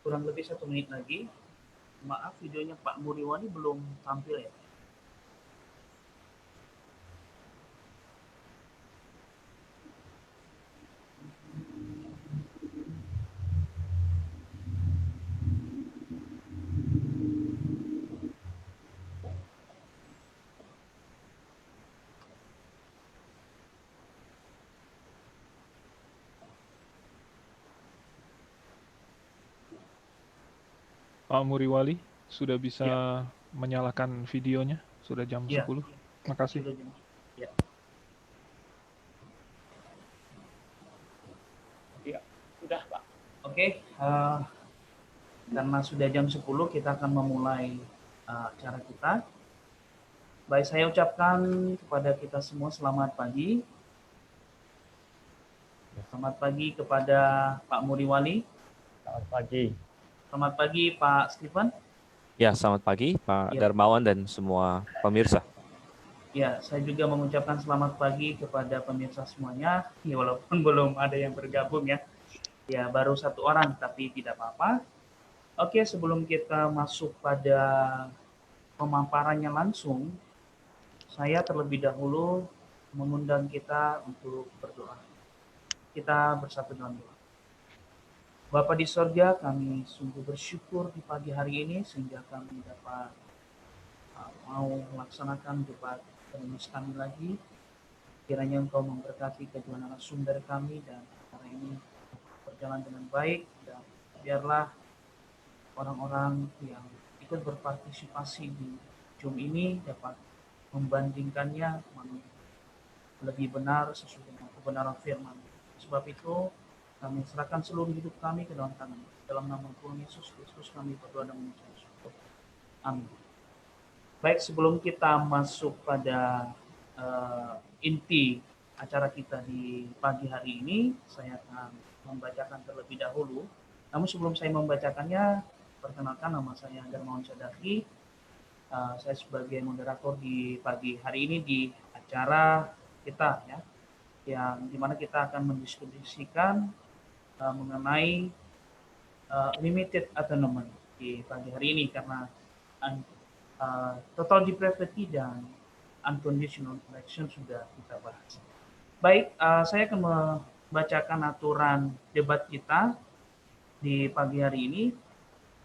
Kurang lebih 1 menit lagi. Maaf, videonya Pak Muriwani belum tampil ya. Pak Muriwali sudah bisa Ya, menyalakan videonya, sudah jam ya, 10. Makasih. sudah jam. Ya. Ya, sudah Pak. Oke, karena sudah jam 10 kita akan memulai acara kita. Baik, saya ucapkan kepada kita semua selamat pagi. Selamat pagi kepada Pak Muriwali. Selamat pagi. Selamat pagi Pak Stephen. Ya, selamat pagi Pak Ya. Darmawan dan semua pemirsa. Ya, saya juga mengucapkan selamat pagi kepada pemirsa semuanya. Ya, walaupun belum ada yang bergabung ya. Ya, baru 1 orang, tapi tidak apa-apa. Oke, sebelum kita masuk pada pemaparannya langsung, saya terlebih dahulu mengundang kita untuk berdoa. Kita bersatu dalam doa. Bapa di sorga, kami sungguh bersyukur di pagi hari ini sehingga kami dapat mau melaksanakan debat penulis kami lagi. Kiranya Engkau memberkati kedua narasumber kami dan acara ini berjalan dengan baik, dan biarlah orang-orang yang ikut berpartisipasi di Zoom ini dapat membandingkannya mana lebih benar sesuai dengan kebenaran firman. Sebab itu kami serahkan seluruh hidup kami ke dalam tangan. Dalam nama Tuhan Yesus Kristus kami berdoa dan mengucap syukur. Amin. Baik, sebelum kita masuk pada inti acara kita di pagi hari ini, saya akan membacakan terlebih dahulu. Namun sebelum saya membacakannya, perkenalkan nama saya Darmawan Sadaki. Saya sebagai moderator di pagi hari ini di acara kita ya, yang dimana kita akan mendiskusikan mengenai limited atonement di pagi hari ini, karena total depravity dan unconditional election sudah kita bahas. Baik, saya akan membacakan aturan debat kita di pagi hari ini.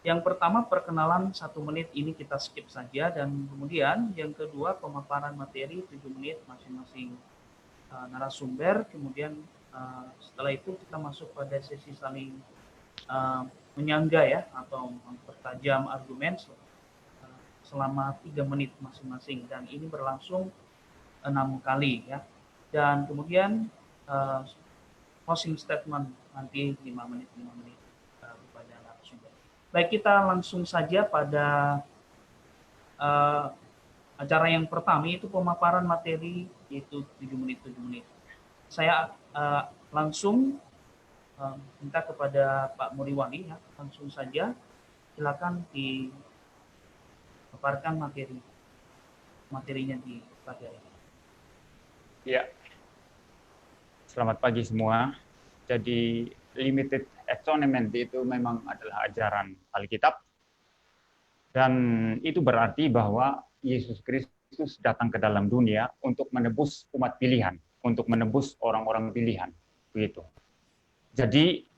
Yang pertama, perkenalan 1 menit ini kita skip saja, dan kemudian yang kedua pemaparan materi 7 menit masing-masing narasumber. Kemudian setelah itu kita masuk pada sesi saling menyangga ya, atau mempertajam argumen selama 3 menit masing-masing, dan ini berlangsung 6 kali ya. Dan kemudian closing statement nanti 5 menit kepada narasumber. Baik, kita langsung saja pada acara yang pertama, itu pemaparan materi, yaitu 7 menit. Saya langsung minta kepada Pak Muriwani ya, langsung saja silakan dipaparkan materinya di pagi hari ini. Ya. Selamat pagi semua. Jadi limited atonement itu memang adalah ajaran Alkitab. Dan itu berarti bahwa Yesus Kristus datang ke dalam dunia untuk menebus umat pilihan, untuk menebus orang-orang pilihan. Begitu. Jadi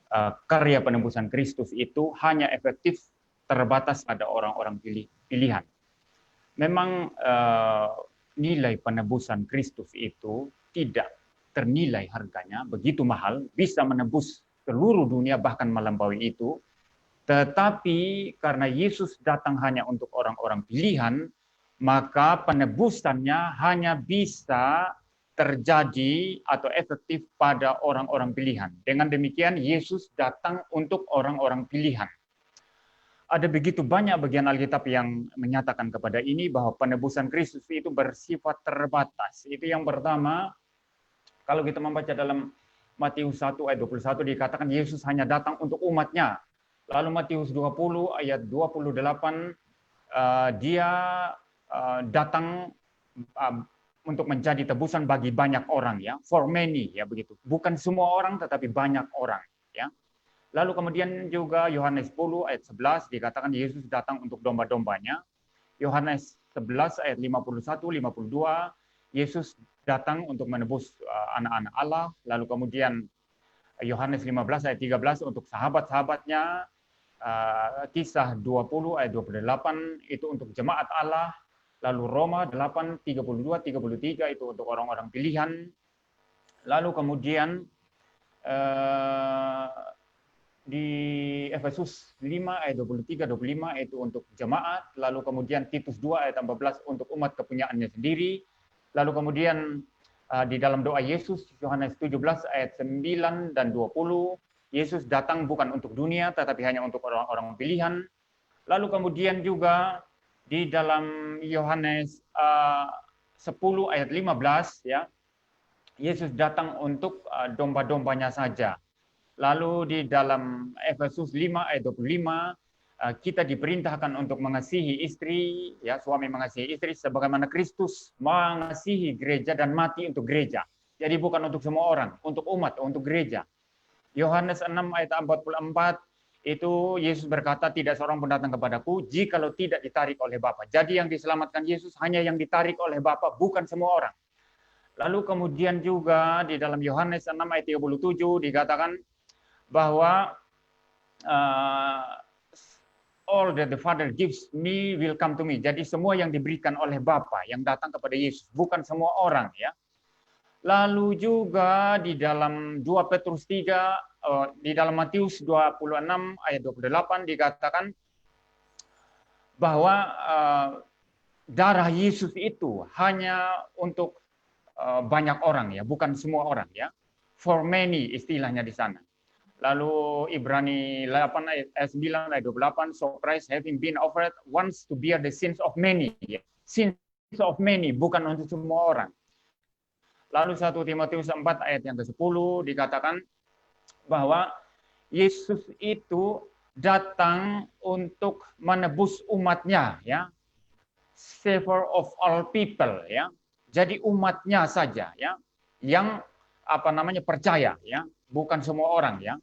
karya penebusan Kristus itu hanya efektif terbatas pada orang-orang pilihan. Memang nilai penebusan Kristus itu tidak ternilai harganya, begitu mahal, bisa menebus seluruh dunia bahkan melampaui itu. Tetapi karena Yesus datang hanya untuk orang-orang pilihan, maka penebusannya hanya bisa terjadi atau efektif pada orang-orang pilihan. Dengan demikian Yesus datang untuk orang-orang pilihan. Ada begitu banyak bagian Alkitab yang menyatakan kepada ini bahwa penebusan Kristus itu bersifat terbatas. Itu yang pertama, Kalau kita membaca dalam Matius 1 ayat 21 dikatakan Yesus hanya datang untuk umatnya. Lalu Matius 20 ayat 28 dia datang untuk menjadi tebusan bagi banyak orang ya, for many ya begitu. Bukan semua orang tetapi banyak orang ya. Lalu kemudian juga Yohanes 10 ayat 11 dikatakan Yesus datang untuk domba-dombanya. Yohanes 11 ayat 51 52 Yesus datang untuk menebus anak-anak Allah. Lalu kemudian Yohanes 15 ayat 13 untuk sahabat-sahabatnya. Kisah 20 ayat 28 itu untuk jemaat Allah. Lalu Roma 8 32 33 itu untuk orang-orang pilihan. Lalu kemudian di Efesus 5 ayat 23 25 itu untuk jemaat. Lalu kemudian Titus 2 ayat 14 untuk umat kepunyaannya sendiri. Lalu kemudian di dalam doa Yesus Yohanes 17 ayat 9 dan 20 Yesus datang bukan untuk dunia tetapi hanya untuk orang-orang pilihan. Lalu kemudian juga di dalam Yohanes 10 ayat 15 ya Yesus datang untuk domba-dombanya saja. Lalu di dalam Efesus 5 ayat 25 kita diperintahkan untuk mengasihi istri, ya suami mengasihi istri sebagaimana Kristus mengasihi gereja dan mati untuk gereja. Jadi bukan untuk semua orang, untuk umat, untuk gereja. Yohanes 6 ayat 44 itu Yesus berkata tidak seorang pun datang kepadaku jikalau tidak ditarik oleh Bapa. Jadi yang diselamatkan Yesus hanya yang ditarik oleh Bapa, bukan semua orang. Lalu kemudian juga di dalam Yohanes 6 ayat 37 dikatakan bahwa all that the Father gives me will come to me. Jadi semua yang diberikan oleh Bapa yang datang kepada Yesus, bukan semua orang ya. Lalu juga di dalam 2 Petrus 3 di dalam Matius 26 ayat 28 dikatakan bahwa darah Yesus itu hanya untuk banyak orang ya, bukan semua orang ya. For many istilahnya di sana. Lalu Ibrani 8 ayat 9 ayat 28 so Christ having been offered once to bear the sins of many. Ya. Sins of many bukan untuk semua orang. Lalu 1 Timotius 4 ayat yang ke-10 dikatakan bahwa Yesus itu datang untuk menebus umatnya ya. Savior of all people ya. Jadi umatnya saja ya yang percaya ya, bukan semua orang ya.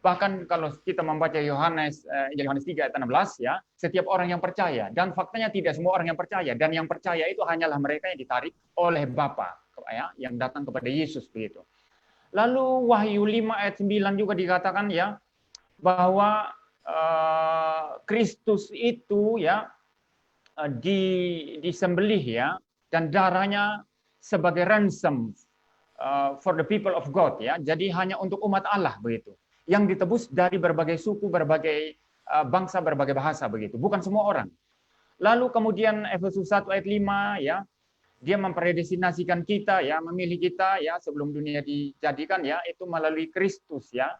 Bahkan kalau kita membaca Yohanes 3 ayat 16 ya, setiap orang yang percaya dan faktanya tidak semua orang yang percaya dan yang percaya itu hanyalah mereka yang ditarik oleh Bapa ya, yang datang kepada Yesus begitu. Lalu Wahyu 5 ayat 9 juga dikatakan ya bahwa Kristus itu ya disembelih ya dan darahnya sebagai ransom for the people of God ya. Jadi hanya untuk umat Allah begitu. Yang ditebus dari berbagai suku, berbagai bangsa, berbagai bahasa begitu. Bukan semua orang. Lalu kemudian Efesus 1 ayat 5 ya. Dia mempredestinasikan kita ya, memilih kita ya sebelum dunia dijadikan ya, itu melalui Kristus ya.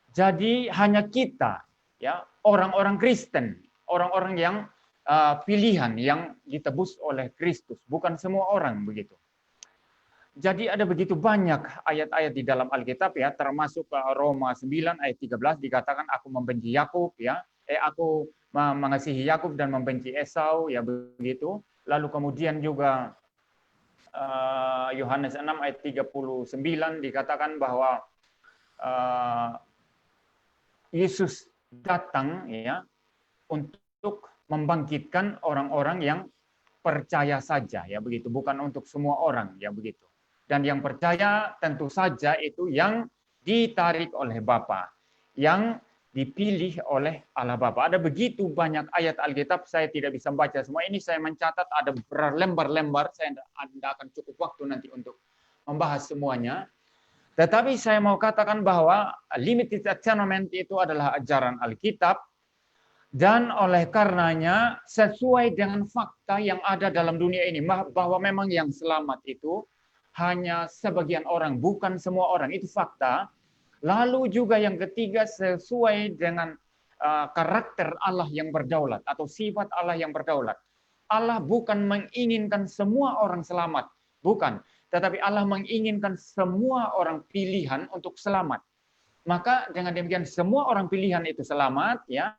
Jadi hanya kita ya, orang-orang Kristen, orang-orang yang pilihan yang ditebus oleh Kristus, bukan semua orang begitu. Jadi ada begitu banyak ayat-ayat di dalam Alkitab ya, termasuk Roma 9 ayat 13 dikatakan aku membenci Yakub ya, aku mengasihi Yakub dan membenci Esau ya begitu. Lalu kemudian juga Yohanes 6 ayat 39 dikatakan bahwa Yesus datang ya untuk membangkitkan orang-orang yang percaya saja ya begitu, bukan untuk semua orang ya begitu. Dan yang percaya tentu saja itu yang ditarik oleh Bapa, yang dipilih oleh Allah Bapa. Ada begitu banyak ayat Alkitab, saya tidak bisa membaca semua ini, saya mencatat ada berlembar-lembar, saya tidak akan cukup waktu nanti untuk membahas semuanya. Tetapi saya mau katakan bahwa limited atonement itu adalah ajaran Alkitab, dan oleh karenanya sesuai dengan fakta yang ada dalam dunia ini, bahwa memang yang selamat itu hanya sebagian orang, bukan semua orang, itu fakta. Lalu juga yang ketiga sesuai dengan karakter Allah yang berdaulat atau sifat Allah yang berdaulat. Allah bukan menginginkan semua orang selamat, bukan. tetapi Allah menginginkan semua orang pilihan untuk selamat. Maka dengan demikian semua orang pilihan itu selamat, ya.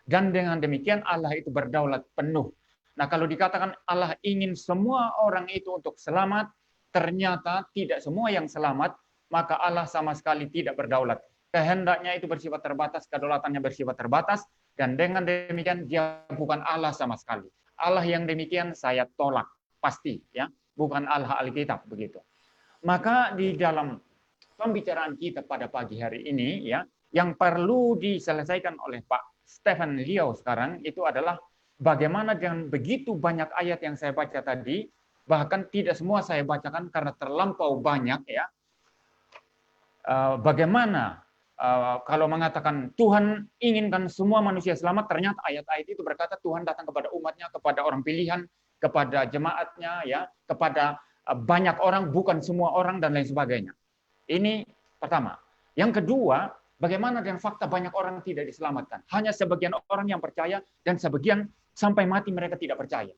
Dan dengan demikian Allah itu berdaulat penuh. Nah, kalau dikatakan Allah ingin semua orang itu untuk selamat, ternyata tidak semua yang selamat, maka Allah sama sekali tidak berdaulat. Kehendaknya itu bersifat terbatas, kedaulatannya bersifat terbatas, dan dengan demikian dia bukan Allah sama sekali. Allah yang demikian saya tolak, pasti, ya, bukan Allah Alkitab begitu. Maka di dalam pembicaraan kita pada pagi hari ini, ya, yang perlu diselesaikan oleh Pak Stephen Liao sekarang itu adalah bagaimana dengan begitu banyak ayat yang saya baca tadi, bahkan tidak semua saya bacakan karena terlampau banyak, ya. Bagaimana kalau mengatakan Tuhan inginkan semua manusia selamat, ternyata ayat-ayat itu berkata Tuhan datang kepada umatnya, kepada orang pilihan, kepada jemaatnya, ya, kepada banyak orang, bukan semua orang, dan lain sebagainya. Ini pertama. Yang kedua, bagaimana dengan fakta banyak orang tidak diselamatkan? Hanya sebagian orang yang percaya, dan sebagian sampai mati mereka tidak percaya.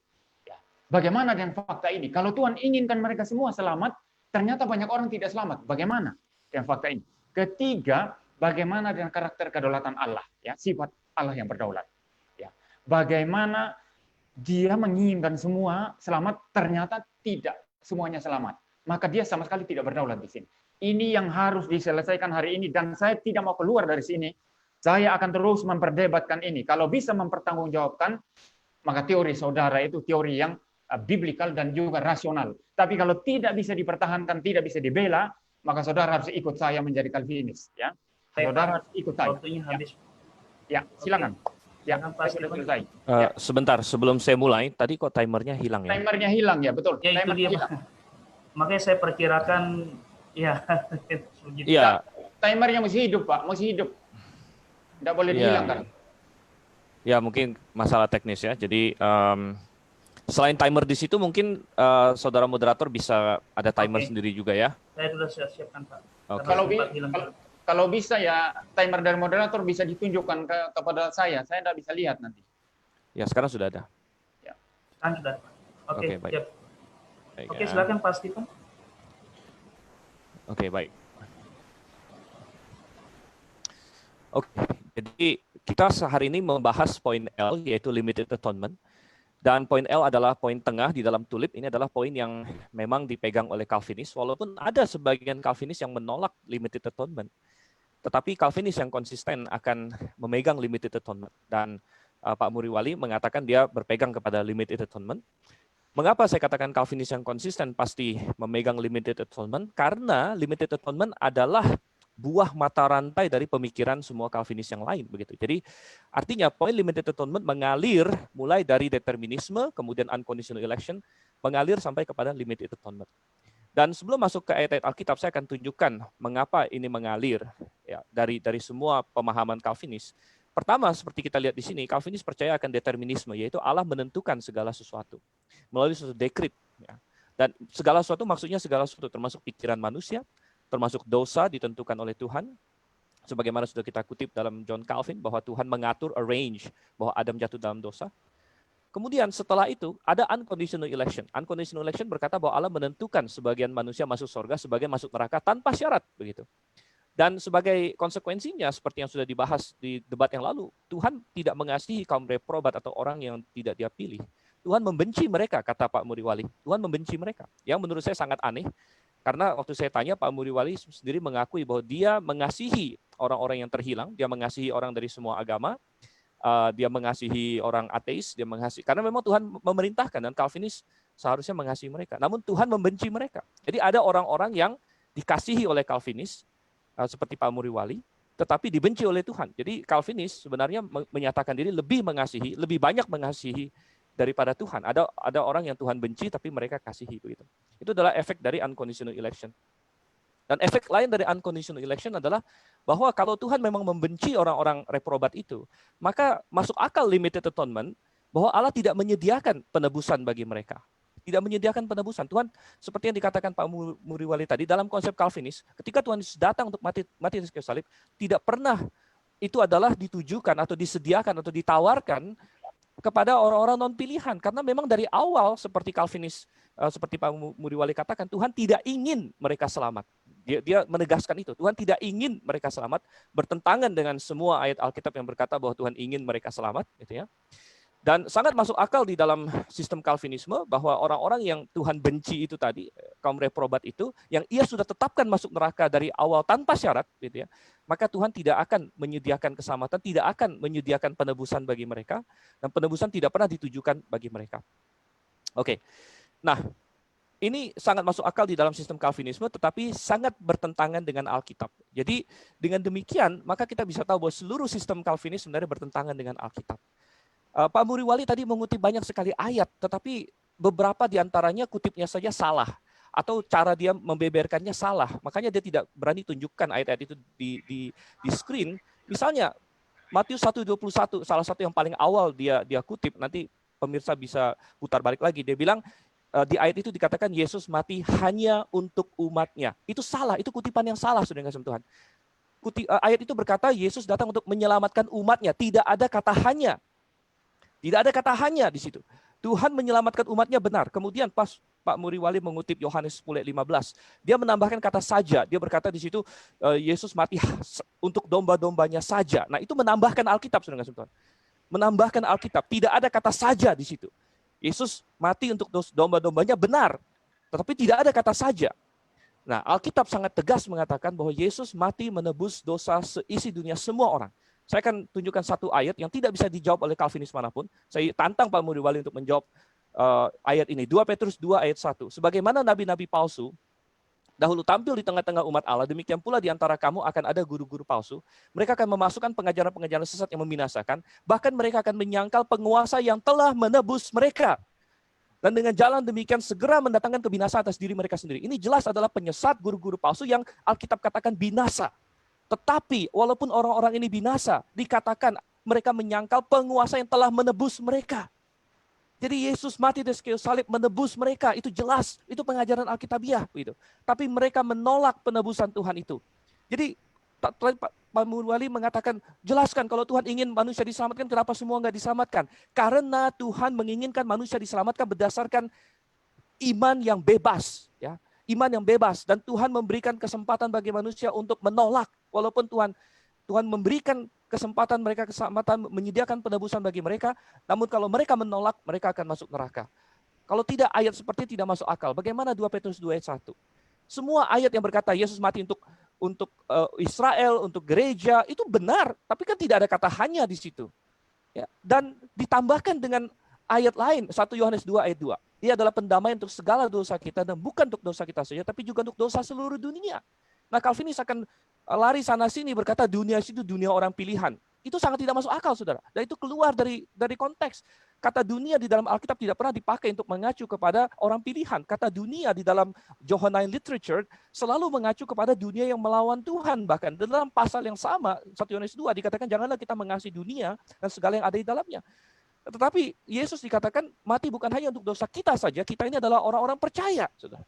Ya. Bagaimana dengan fakta ini? Kalau Tuhan inginkan mereka semua selamat, ternyata banyak orang tidak selamat. Bagaimana dengan fakta ini? Ketiga, bagaimana dengan karakter kedaulatan Allah, ya, sifat Allah yang berdaulat, ya. Bagaimana dia menginginkan semua selamat, ternyata tidak semuanya selamat, maka dia sama sekali tidak berdaulat di sini. Ini yang harus diselesaikan hari ini, dan saya tidak mau keluar dari sini. Saya akan terus memperdebatkan ini. Kalau bisa mempertanggungjawabkan, maka teori saudara itu teori yang biblikal dan juga rasional. Tapi kalau tidak bisa dipertahankan, tidak bisa dibela, maka saudara harus ikut saya menjadi Calvinis, ya. Saudara ikut saya. Waktunya habis. Ya, silakan. Ya, sudah selesai. Sebentar, sebelum saya mulai, tadi kok timernya hilang ya? Timernya hilang, ya, betul. Ya, itu dia. Makanya saya perkirakan, ya. Iya. Timernya masih hidup, Pak. Masih hidup. Tidak boleh dihilangkan. Ya, mungkin masalah teknis ya. Jadi, selain timer di situ, mungkin saudara moderator bisa ada timer sendiri juga ya? Saya sudah siapkan, Pak. Okay. Kalau bisa ya, timer dari moderator bisa ditunjukkan kepada saya. Saya tidak bisa lihat nanti. Ya, sekarang sudah ada. Ya. Sekarang sudah. Oke, baik. siap. Baik, Oke, ya. silakan Pak Stephen. Oke, baik. Oke, jadi kita hari ini membahas poin L, yaitu limited atonement. Dan poin L adalah poin tengah di dalam tulip. Ini adalah poin yang memang dipegang oleh Calvinis, walaupun ada sebagian Calvinis yang menolak limited atonement. Tetapi Calvinis yang konsisten akan memegang limited atonement. Dan Pak Muriwali mengatakan dia berpegang kepada limited atonement. Mengapa saya katakan Calvinis yang konsisten pasti memegang limited atonement? Karena limited atonement adalah buah mata rantai dari pemikiran semua Calvinis yang lain, begitu. Jadi artinya poin limited atonement mengalir mulai dari determinisme, kemudian unconditional election, mengalir sampai kepada limited atonement. Dan sebelum masuk ke ayat-ayat Alkitab, saya akan tunjukkan mengapa ini mengalir ya, dari semua pemahaman Calvinis. Pertama, seperti kita lihat di sini, Calvinis percaya akan determinisme, yaitu Allah menentukan segala sesuatu melalui suatu dekrit. Ya. Dan segala sesuatu maksudnya segala sesuatu, termasuk pikiran manusia, termasuk dosa ditentukan oleh Tuhan. Sebagaimana sudah kita kutip dalam John Calvin, bahwa Tuhan mengatur, arrange, bahwa Adam jatuh dalam dosa. Kemudian setelah itu ada unconditional election. Unconditional election berkata bahwa Allah menentukan sebagian manusia masuk surga, sebagian masuk neraka tanpa syarat, begitu. Dan sebagai konsekuensinya, seperti yang sudah dibahas di debat yang lalu, Tuhan tidak mengasihi kaum reprobat atau orang yang tidak dia pilih. Tuhan membenci mereka, kata Pak Muriwali. Tuhan membenci mereka. Yang menurut saya sangat aneh, karena waktu saya tanya, Pak Muriwali sendiri mengakui bahwa dia mengasihi orang-orang yang terhilang, dia mengasihi orang dari semua agama, dia mengasihi orang ateis, dia mengasihi, karena memang Tuhan memerintahkan, dan Calvinis seharusnya mengasihi mereka. Namun Tuhan membenci mereka. Jadi ada orang-orang yang dikasihi oleh Calvinis, seperti Pak Muriwali, tetapi dibenci oleh Tuhan. Jadi Calvinis sebenarnya menyatakan diri lebih mengasihi, lebih banyak mengasihi daripada Tuhan. Ada orang yang Tuhan benci tapi mereka kasihi, begitu. Itu adalah efek dari unconditional election. Dan efek lain dari unconditional election adalah bahwa kalau Tuhan memang membenci orang-orang reprobat itu, maka masuk akal limited atonement bahwa Allah tidak menyediakan penebusan bagi mereka. Tidak menyediakan penebusan. Tuhan, seperti yang dikatakan Pak Muriwali tadi, dalam konsep Calvinis, ketika Tuhan Yesus datang untuk mati di kayu salib, tidak pernah itu adalah ditujukan atau disediakan atau ditawarkan kepada orang-orang non-pilihan. Karena memang dari awal, seperti Calvinis seperti Pak Muriwali katakan, Tuhan tidak ingin mereka selamat. Dia menegaskan itu. Tuhan tidak ingin mereka selamat, bertentangan dengan semua ayat Alkitab yang berkata bahwa Tuhan ingin mereka selamat, gitu ya. Dan sangat masuk akal di dalam sistem Calvinisme bahwa orang-orang yang Tuhan benci itu tadi, kaum reprobat itu, yang ia sudah tetapkan masuk neraka dari awal tanpa syarat, gitu ya, maka Tuhan tidak akan menyediakan keselamatan, tidak akan menyediakan penebusan bagi mereka, dan penebusan tidak pernah ditujukan bagi mereka. Oke, nah ini sangat masuk akal di dalam sistem Calvinisme, tetapi sangat bertentangan dengan Alkitab. Jadi dengan demikian, maka kita bisa tahu bahwa seluruh sistem Calvinis sebenarnya bertentangan dengan Alkitab. Pak Muriwali tadi mengutip banyak sekali ayat, tetapi beberapa diantaranya kutipnya saja salah, atau cara dia membeberkannya salah. Makanya dia tidak berani tunjukkan ayat-ayat itu di screen. Misalnya Matius 1:21, salah satu yang paling awal dia kutip, nanti pemirsa bisa putar balik lagi. Dia bilang di ayat itu dikatakan Yesus mati hanya untuk umatnya. Itu salah, itu kutipan yang salah, saudara kasih Tuhan. Ayat itu berkata Yesus datang untuk menyelamatkan umatnya. Tidak ada kata hanya. Tidak ada kata hanya di situ. Tuhan menyelamatkan umatnya benar. Kemudian pas Pak Muriwali mengutip Yohanes 10:15, dia menambahkan kata saja. Dia berkata di situ Yesus mati untuk domba-dombanya saja. Nah, itu menambahkan Alkitab, saudara kasih Tuhan. Menambahkan Alkitab. Tidak ada kata saja di situ. Yesus mati untuk domba-dombanya benar, tetapi tidak ada kata saja. Nah, Alkitab sangat tegas mengatakan bahwa Yesus mati menebus dosa seisi dunia semua orang. Saya akan tunjukkan satu ayat yang tidak bisa dijawab oleh Calvinis manapun. Saya tantang Pak Muriwali untuk menjawab ayat ini. 2 Petrus 2 ayat 1. Sebagaimana nabi-nabi palsu dahulu tampil di tengah-tengah umat Allah, demikian pula di antara kamu akan ada guru-guru palsu. Mereka akan memasukkan pengajaran-pengajaran sesat yang membinasakan. Bahkan mereka akan menyangkal penguasa yang telah menebus mereka. Dan dengan jalan demikian segera mendatangkan kebinasaan atas diri mereka sendiri. Ini jelas adalah penyesat guru-guru palsu yang Alkitab katakan binasa. Tetapi walaupun orang-orang ini binasa, dikatakan mereka menyangkal penguasa yang telah menebus mereka. Jadi Yesus mati di kayu salib menebus mereka, itu jelas, itu pengajaran Alkitabiah gitu. Tapi mereka menolak penebusan Tuhan itu. Jadi Pak Muriwali mengatakan, jelaskan kalau Tuhan ingin manusia diselamatkan, kenapa semua nggak diselamatkan? Karena Tuhan menginginkan manusia diselamatkan berdasarkan iman yang bebas, ya. Iman yang bebas, dan Tuhan memberikan kesempatan bagi manusia untuk menolak, walaupun Tuhan memberikan kesempatan mereka, kesempatan menyediakan penebusan bagi mereka, namun kalau mereka menolak, mereka akan masuk neraka. Kalau tidak, ayat seperti tidak masuk akal. Bagaimana 2 Petrus 2 ayat 1? Semua ayat yang berkata Yesus mati untuk Israel, untuk gereja, itu benar, tapi kan tidak ada kata hanya di situ. Ya, dan ditambahkan dengan ayat lain, 1 Yohanes 2 ayat 2. Dia adalah pendamaian untuk segala dosa kita, dan bukan untuk dosa kita saja, tapi juga untuk dosa seluruh dunia. Nah, Calvinis akan lari sana-sini berkata dunia itu dunia orang pilihan. Itu sangat tidak masuk akal, saudara. Dan itu keluar dari konteks. Kata dunia di dalam Alkitab tidak pernah dipakai untuk mengacu kepada orang pilihan. Kata dunia di dalam Johannine literature selalu mengacu kepada dunia yang melawan Tuhan. Bahkan dalam pasal yang sama, 1 Yohanes 2 dikatakan janganlah kita mengasihi dunia dan segala yang ada di dalamnya. Tetapi Yesus dikatakan mati bukan hanya untuk dosa kita saja, kita ini adalah orang-orang percaya, saudara.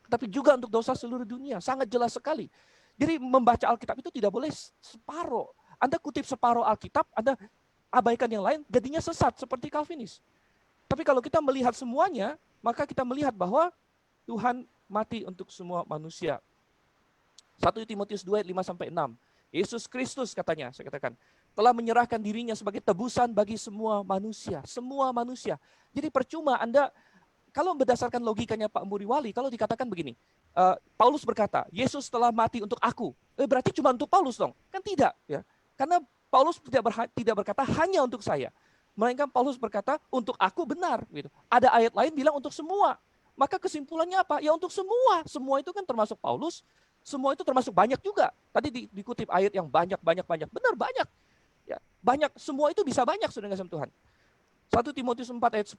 Tapi juga untuk dosa seluruh dunia, sangat jelas sekali. Jadi membaca Alkitab itu tidak boleh separuh. Anda kutip separuh Alkitab, Anda abaikan yang lain, jadinya sesat seperti Calvinis. Tapi kalau kita melihat semuanya, maka kita melihat bahwa Tuhan mati untuk semua manusia. 1 Timotius 2 ayat 5-6. Yesus Kristus katanya, saya katakan, telah menyerahkan dirinya sebagai tebusan bagi semua manusia. Semua manusia. Jadi percuma Anda, kalau berdasarkan logikanya Pak Muriwali, kalau dikatakan begini, Paulus berkata, Yesus telah mati untuk aku. Berarti cuma untuk Paulus dong? Kan tidak. Ya. Karena Paulus tidak berkata hanya untuk saya. Melainkan Paulus berkata, untuk aku benar. Gitu. Ada ayat lain bilang untuk semua. Maka kesimpulannya apa? Ya untuk semua. Semua itu kan termasuk Paulus. Semua itu termasuk banyak juga. Tadi dikutip ayat yang banyak. Benar banyak. Ya, banyak, semua itu bisa banyak, saudara kasih Tuhan. 1 Timotius 4 ayat 10.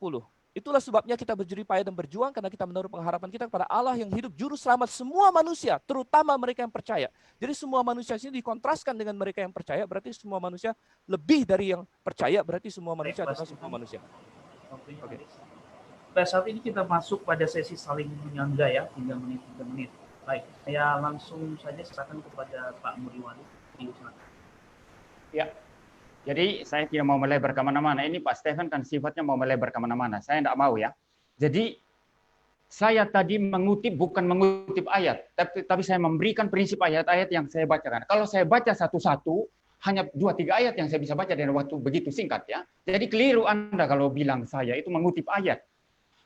Itulah sebabnya kita berjerih payah dan berjuang karena kita menaruh pengharapan kita kepada Allah yang hidup juru selamat semua manusia, terutama mereka yang percaya. Jadi semua manusia sini dikontraskan dengan mereka yang percaya, berarti semua manusia lebih dari yang percaya, berarti semua manusia adalah semua manusia. Oke. Pada saat ini kita masuk pada sesi saling menyangga ya, 3 menit. Baik, saya langsung saja serahkan kepada Pak Muriwali. Ya. Jadi saya tidak mau melebar kemana-mana. Ini Pak Stephen kan sifatnya mau melebar kemana-mana. Saya tidak mau ya. Jadi Saya tadi bukan mengutip ayat, tapi saya memberikan prinsip ayat-ayat yang saya bacakan. Kalau saya baca satu-satu, hanya 2-3 ayat yang saya bisa baca dalam waktu begitu singkat ya. Jadi keliru Anda kalau bilang saya itu mengutip ayat.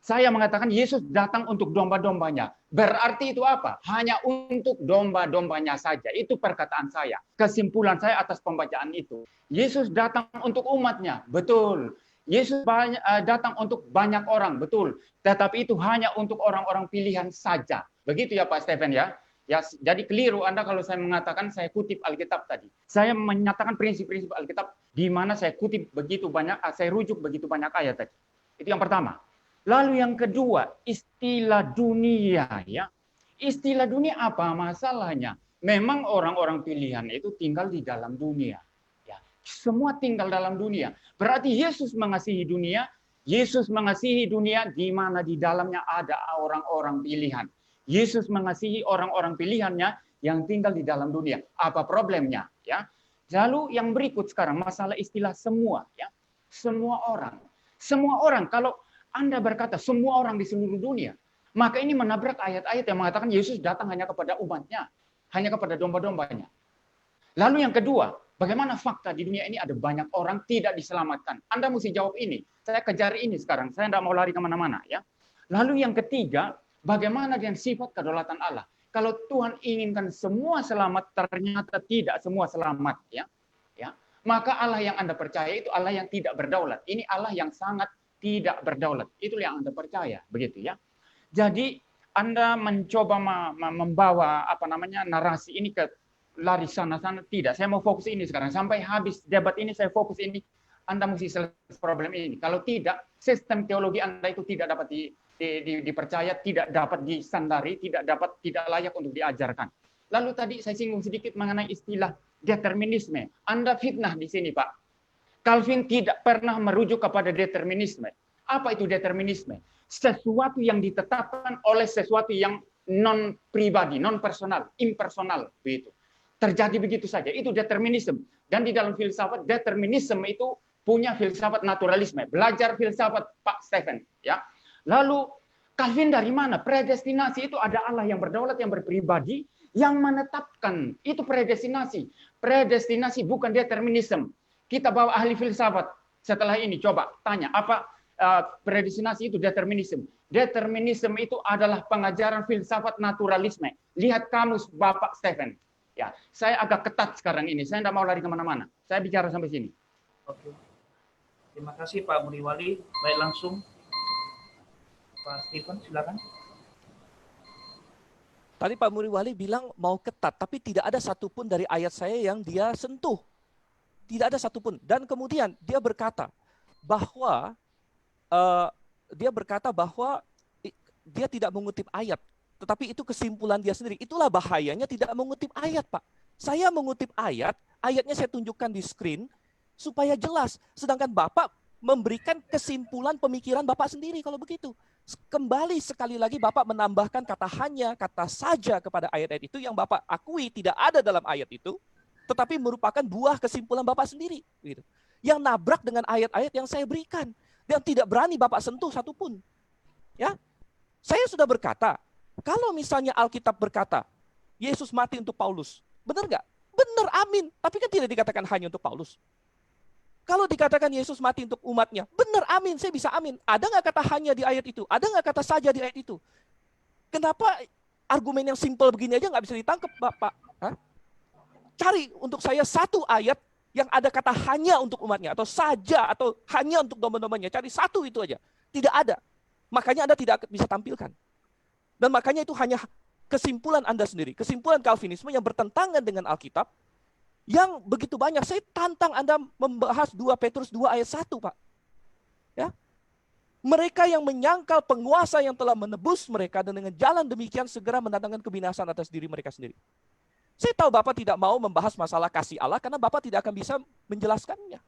Saya mengatakan Yesus datang untuk domba-dombanya. Berarti itu apa? Hanya untuk domba-dombanya saja. Itu perkataan saya. Kesimpulan saya atas pembacaan itu. Yesus datang untuk umatnya. Betul. Yesus datang untuk banyak orang. Betul. Tetapi itu hanya untuk orang-orang pilihan saja. Begitu ya Pak Stephen ya. Ya, jadi keliru Anda kalau saya mengatakan saya kutip Alkitab tadi. Saya menyatakan prinsip-prinsip Alkitab di mana saya kutip begitu banyak, saya rujuk begitu banyak ayat tadi. Itu yang pertama. Lalu yang kedua, istilah dunia ya. Istilah dunia apa masalahnya? Memang orang-orang pilihan itu tinggal di dalam dunia. Ya, semua tinggal dalam dunia. Berarti Yesus mengasihi dunia. Yesus mengasihi dunia di mana di dalamnya ada orang-orang pilihan. Yesus mengasihi orang-orang pilihannya yang tinggal di dalam dunia. Apa problemnya? Ya. Lalu yang berikut sekarang masalah istilah semua. Ya. Semua orang. Semua orang. Kalau Anda berkata semua orang di seluruh dunia, maka ini menabrak ayat-ayat yang mengatakan Yesus datang hanya kepada umatnya, hanya kepada domba-dombanya. Lalu yang kedua, bagaimana fakta di dunia ini ada banyak orang tidak diselamatkan? Anda mesti jawab ini. Saya kejar ini sekarang. Saya tidak mau lari kemana-mana. Ya. Lalu yang ketiga, bagaimana dengan sifat kedaulatan Allah? Kalau Tuhan inginkan semua selamat, ternyata tidak semua selamat. Ya. Maka Allah yang Anda percaya itu Allah yang tidak berdaulat. Ini Allah yang sangat tidak berdaulat. Itu yang Anda percaya, begitu ya. Jadi Anda mencoba membawa narasi ini ke lari sana-sana, tidak. Saya mau fokus ini sekarang. Sampai habis debat ini saya fokus ini. Anda mesti selesai problem ini. Kalau tidak, sistem teologi Anda itu tidak dapat dipercaya, tidak dapat disandari, tidak layak untuk diajarkan. Lalu tadi saya singgung sedikit mengenai istilah determinisme. Anda fitnah di sini, Pak. Calvin tidak pernah merujuk kepada determinisme. Apa itu determinisme? Sesuatu yang ditetapkan oleh sesuatu yang non-pribadi, non-personal, impersonal. Begitu. Terjadi begitu saja. Itu determinisme. Dan di dalam filsafat, determinisme itu punya filsafat naturalisme. Belajar filsafat Pak Stephen. Ya. Lalu Calvin dari mana? Predestinasi itu ada Allah yang berdaulat, yang berpribadi, yang menetapkan. Itu predestinasi. Predestinasi bukan determinisme. Kita bawa ahli filsafat setelah ini, coba tanya, apa predestinasi itu determinisme? Determinisme itu adalah pengajaran filsafat naturalisme. Lihat kamus Bapak Stephen. Ya, saya agak ketat sekarang ini, saya tidak mau lari kemana-mana. Saya bicara sampai sini. Oke. Terima kasih Pak Muriwali. Baik, langsung Pak Stephen, silakan. Tadi Pak Muriwali bilang mau ketat, tapi tidak ada satupun dari ayat saya yang dia sentuh. Tidak ada satupun. Dan kemudian dia berkata bahwa dia tidak mengutip ayat, tetapi itu kesimpulan dia sendiri. Itulah bahayanya tidak mengutip ayat, Pak. Saya mengutip ayat, ayatnya saya tunjukkan di screen supaya jelas. Sedangkan Bapak memberikan kesimpulan pemikiran Bapak sendiri kalau begitu. Kembali sekali lagi Bapak menambahkan kata hanya, kata saja kepada ayat-ayat itu yang Bapak akui tidak ada dalam ayat itu, tetapi merupakan buah kesimpulan Bapak sendiri, gitu. Yang nabrak dengan ayat-ayat yang saya berikan dan tidak berani Bapak sentuh satupun. Ya, saya sudah berkata, kalau misalnya Alkitab berkata Yesus mati untuk Paulus, benar nggak? Benar, amin. Tapi kan tidak dikatakan hanya untuk Paulus. Kalau dikatakan Yesus mati untuk umatnya, benar, amin. Saya bisa amin. Ada nggak kata hanya di ayat itu? Ada nggak kata saja di ayat itu? Kenapa argumen yang simpel begini aja nggak bisa ditangkap, Bapak? Hah? Cari untuk saya satu ayat yang ada kata hanya untuk umatnya, atau saja, atau hanya untuk domba-dombanya. Cari satu itu aja. Tidak ada. Makanya Anda tidak bisa tampilkan. Dan makanya itu hanya kesimpulan Anda sendiri. Kesimpulan Calvinisme yang bertentangan dengan Alkitab, yang begitu banyak. Saya tantang Anda membahas 2 Petrus 2 ayat 1, Pak. Ya. Mereka yang menyangkal penguasa yang telah menebus mereka, dan dengan jalan demikian segera mendatangkan kebinasaan atas diri mereka sendiri. Saya tahu Bapak tidak mau membahas masalah kasih Allah karena Bapak tidak akan bisa menjelaskannya.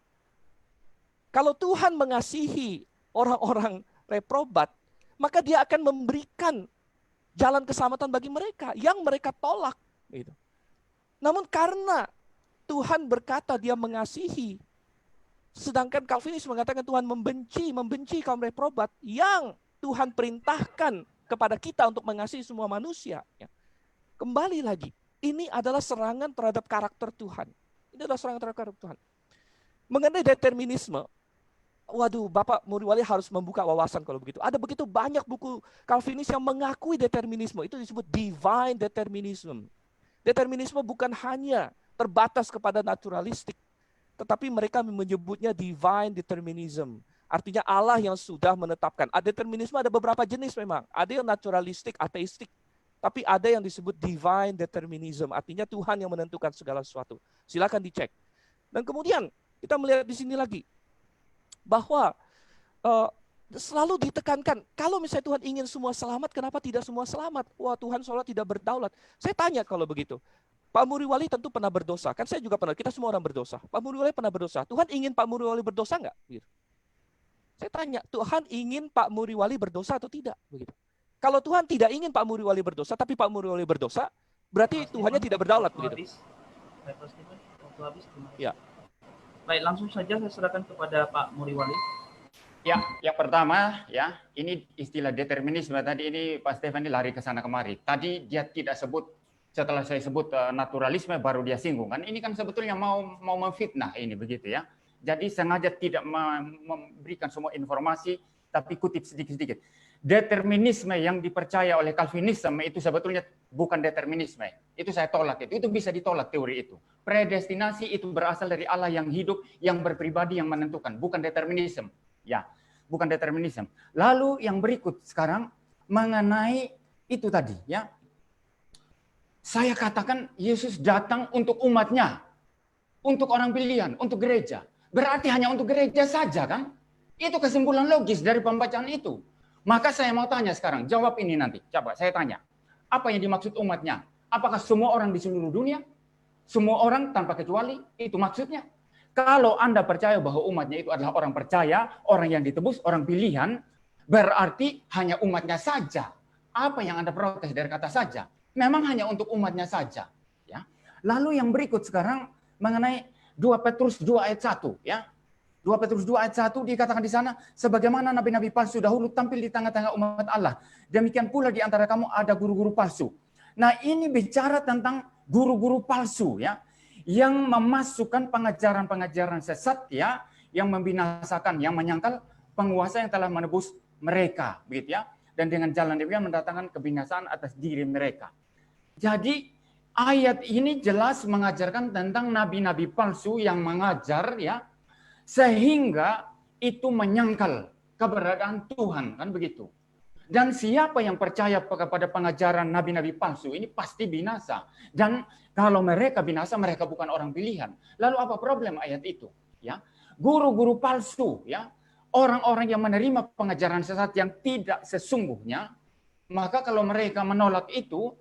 Kalau Tuhan mengasihi orang-orang reprobat, maka Dia akan memberikan jalan keselamatan bagi mereka yang mereka tolak. Gitu. Namun karena Tuhan berkata Dia mengasihi, sedangkan Calvinis mengatakan Tuhan membenci kaum reprobat, yang Tuhan perintahkan kepada kita untuk mengasihi semua manusia. Ya. Kembali lagi, ini adalah serangan terhadap karakter Tuhan. Ini adalah serangan terhadap karakter Tuhan. Mengenai determinisme, waduh, Bapak Muriwali harus membuka wawasan kalau begitu. Ada begitu banyak buku Calvinis yang mengakui determinisme. Itu disebut divine determinism. Determinisme bukan hanya terbatas kepada naturalistik, tetapi mereka menyebutnya divine determinism. Artinya Allah yang sudah menetapkan. Determinisme ada beberapa jenis memang. Ada yang naturalistik, ateistik. Tapi ada yang disebut divine determinism. Artinya Tuhan yang menentukan segala sesuatu. Silakan dicek. Dan kemudian kita melihat di sini lagi. Bahwa selalu ditekankan. Kalau misalnya Tuhan ingin semua selamat, kenapa tidak semua selamat? Wah, Tuhan seolah tidak berdaulat. Saya tanya kalau begitu. Pak Muriwali tentu pernah berdosa. Kan saya juga pernah. Kita semua orang berdosa. Pak Muriwali pernah berdosa. Tuhan ingin Pak Muriwali berdosa nggak? Gitu. Saya tanya, Tuhan ingin Pak Muriwali berdosa atau tidak? Begitu. Kalau Tuhan tidak ingin Pak Muriwali berdosa, tapi Pak Muriwali berdosa, berarti Tuhannya tidak berdaulat. Begitu. Ya. Baik, langsung saja saya serahkan kepada Pak Muriwali. Ya, yang pertama ya, ini istilah determinisme tadi ini Pak Stefan ini lari ke sana kemari. Tadi dia tidak sebut, setelah saya sebut naturalisme baru dia singgung kan. Ini kan sebetulnya mau memfitnah ini begitu ya. Jadi sengaja tidak memberikan semua informasi tapi kutip sedikit-sedikit. Determinisme yang dipercaya oleh Calvinisme itu sebetulnya bukan determinisme. Itu saya tolak itu. Itu bisa ditolak teori itu. Predestinasi itu berasal dari Allah yang hidup, yang berpribadi, yang menentukan, bukan determinisme. Ya, bukan determinisme. Lalu yang berikut sekarang mengenai itu tadi ya. Saya katakan Yesus datang untuk umatnya. Untuk orang pilihan, untuk gereja. Berarti hanya untuk gereja saja kan? Itu kesimpulan logis dari pembacaan itu. Maka saya mau tanya sekarang, jawab ini nanti. Coba saya tanya. Apa yang dimaksud umatnya? Apakah semua orang di seluruh dunia? Semua orang tanpa kecuali? Itu maksudnya. Kalau Anda percaya bahwa umatnya itu adalah orang percaya, orang yang ditebus, orang pilihan, berarti hanya umatnya saja. Apa yang Anda protes dari kata saja? Memang hanya untuk umatnya saja. Ya. Lalu yang berikut sekarang mengenai 2 Petrus 2 ayat 1 ya. 2 Petrus 2 ayat 1 dikatakan di sana, sebagaimana nabi-nabi palsu dahulu tampil di tengah-tengah umat Allah, demikian pula di antara kamu ada guru-guru palsu. Nah, ini bicara tentang guru-guru palsu ya, yang memasukkan pengajaran-pengajaran sesat ya, yang membinasakan, yang menyangkal penguasa yang telah menebus mereka, begitu ya. Dan dengan jalan demikian mendatangkan kebinasaan atas diri mereka. Jadi ayat ini jelas mengajarkan tentang nabi-nabi palsu yang mengajar ya, sehingga itu menyangkal keberadaan Tuhan kan begitu. Dan siapa yang percaya kepada pengajaran nabi-nabi palsu ini pasti binasa. Dan kalau mereka binasa, mereka bukan orang pilihan. Lalu apa problem ayat itu? Ya, guru-guru palsu ya, orang-orang yang menerima pengajaran sesat yang tidak sesungguhnya, maka kalau mereka menolak itu,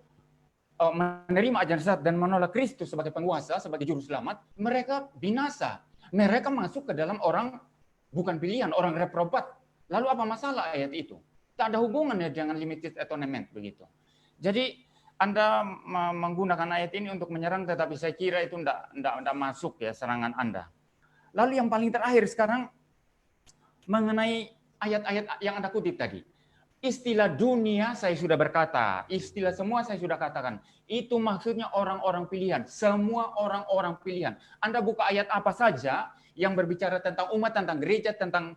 menerima ajaran sesat dan menolak Kristus sebagai penguasa, sebagai juru selamat, mereka binasa. Mereka masuk ke dalam orang bukan pilihan, orang reprobat. Lalu apa masalah ayat itu? Tak ada hubungannya dengan limited atonement begitu. Jadi Anda menggunakan ayat ini untuk menyerang, tetapi saya kira itu tidak masuk ya serangan Anda. Lalu yang paling terakhir sekarang mengenai ayat-ayat yang Anda kutip tadi. Istilah dunia saya sudah berkata, istilah semua saya sudah katakan. Itu maksudnya orang-orang pilihan, semua orang-orang pilihan. Anda buka ayat apa saja yang berbicara tentang umat, tentang gereja, tentang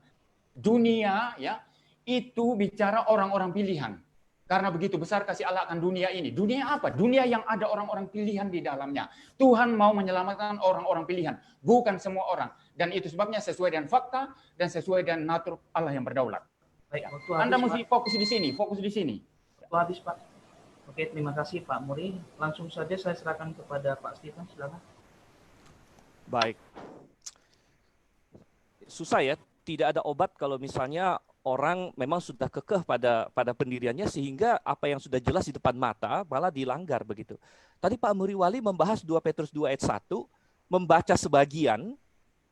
dunia, ya, itu bicara orang-orang pilihan. Karena begitu besar kasih Allah akan dunia ini. Dunia apa? Dunia yang ada orang-orang pilihan di dalamnya. Tuhan mau menyelamatkan orang-orang pilihan, bukan semua orang. Dan itu sebabnya sesuai dengan fakta dan sesuai dengan natur Allah yang berdaulat. Baik, Anda mesti fokus di sini, fokus di sini. Waktu habis, Pak. Oke, terima kasih Pak Muri. Langsung saja saya serahkan kepada Pak Stephen, silakan. Baik. Susah ya, tidak ada obat kalau misalnya orang memang sudah kekeh pada pendiriannya sehingga apa yang sudah jelas di depan mata malah dilanggar begitu. Tadi Pak Muriwali membahas 2 Petrus 2 ayat 1, membaca sebagian,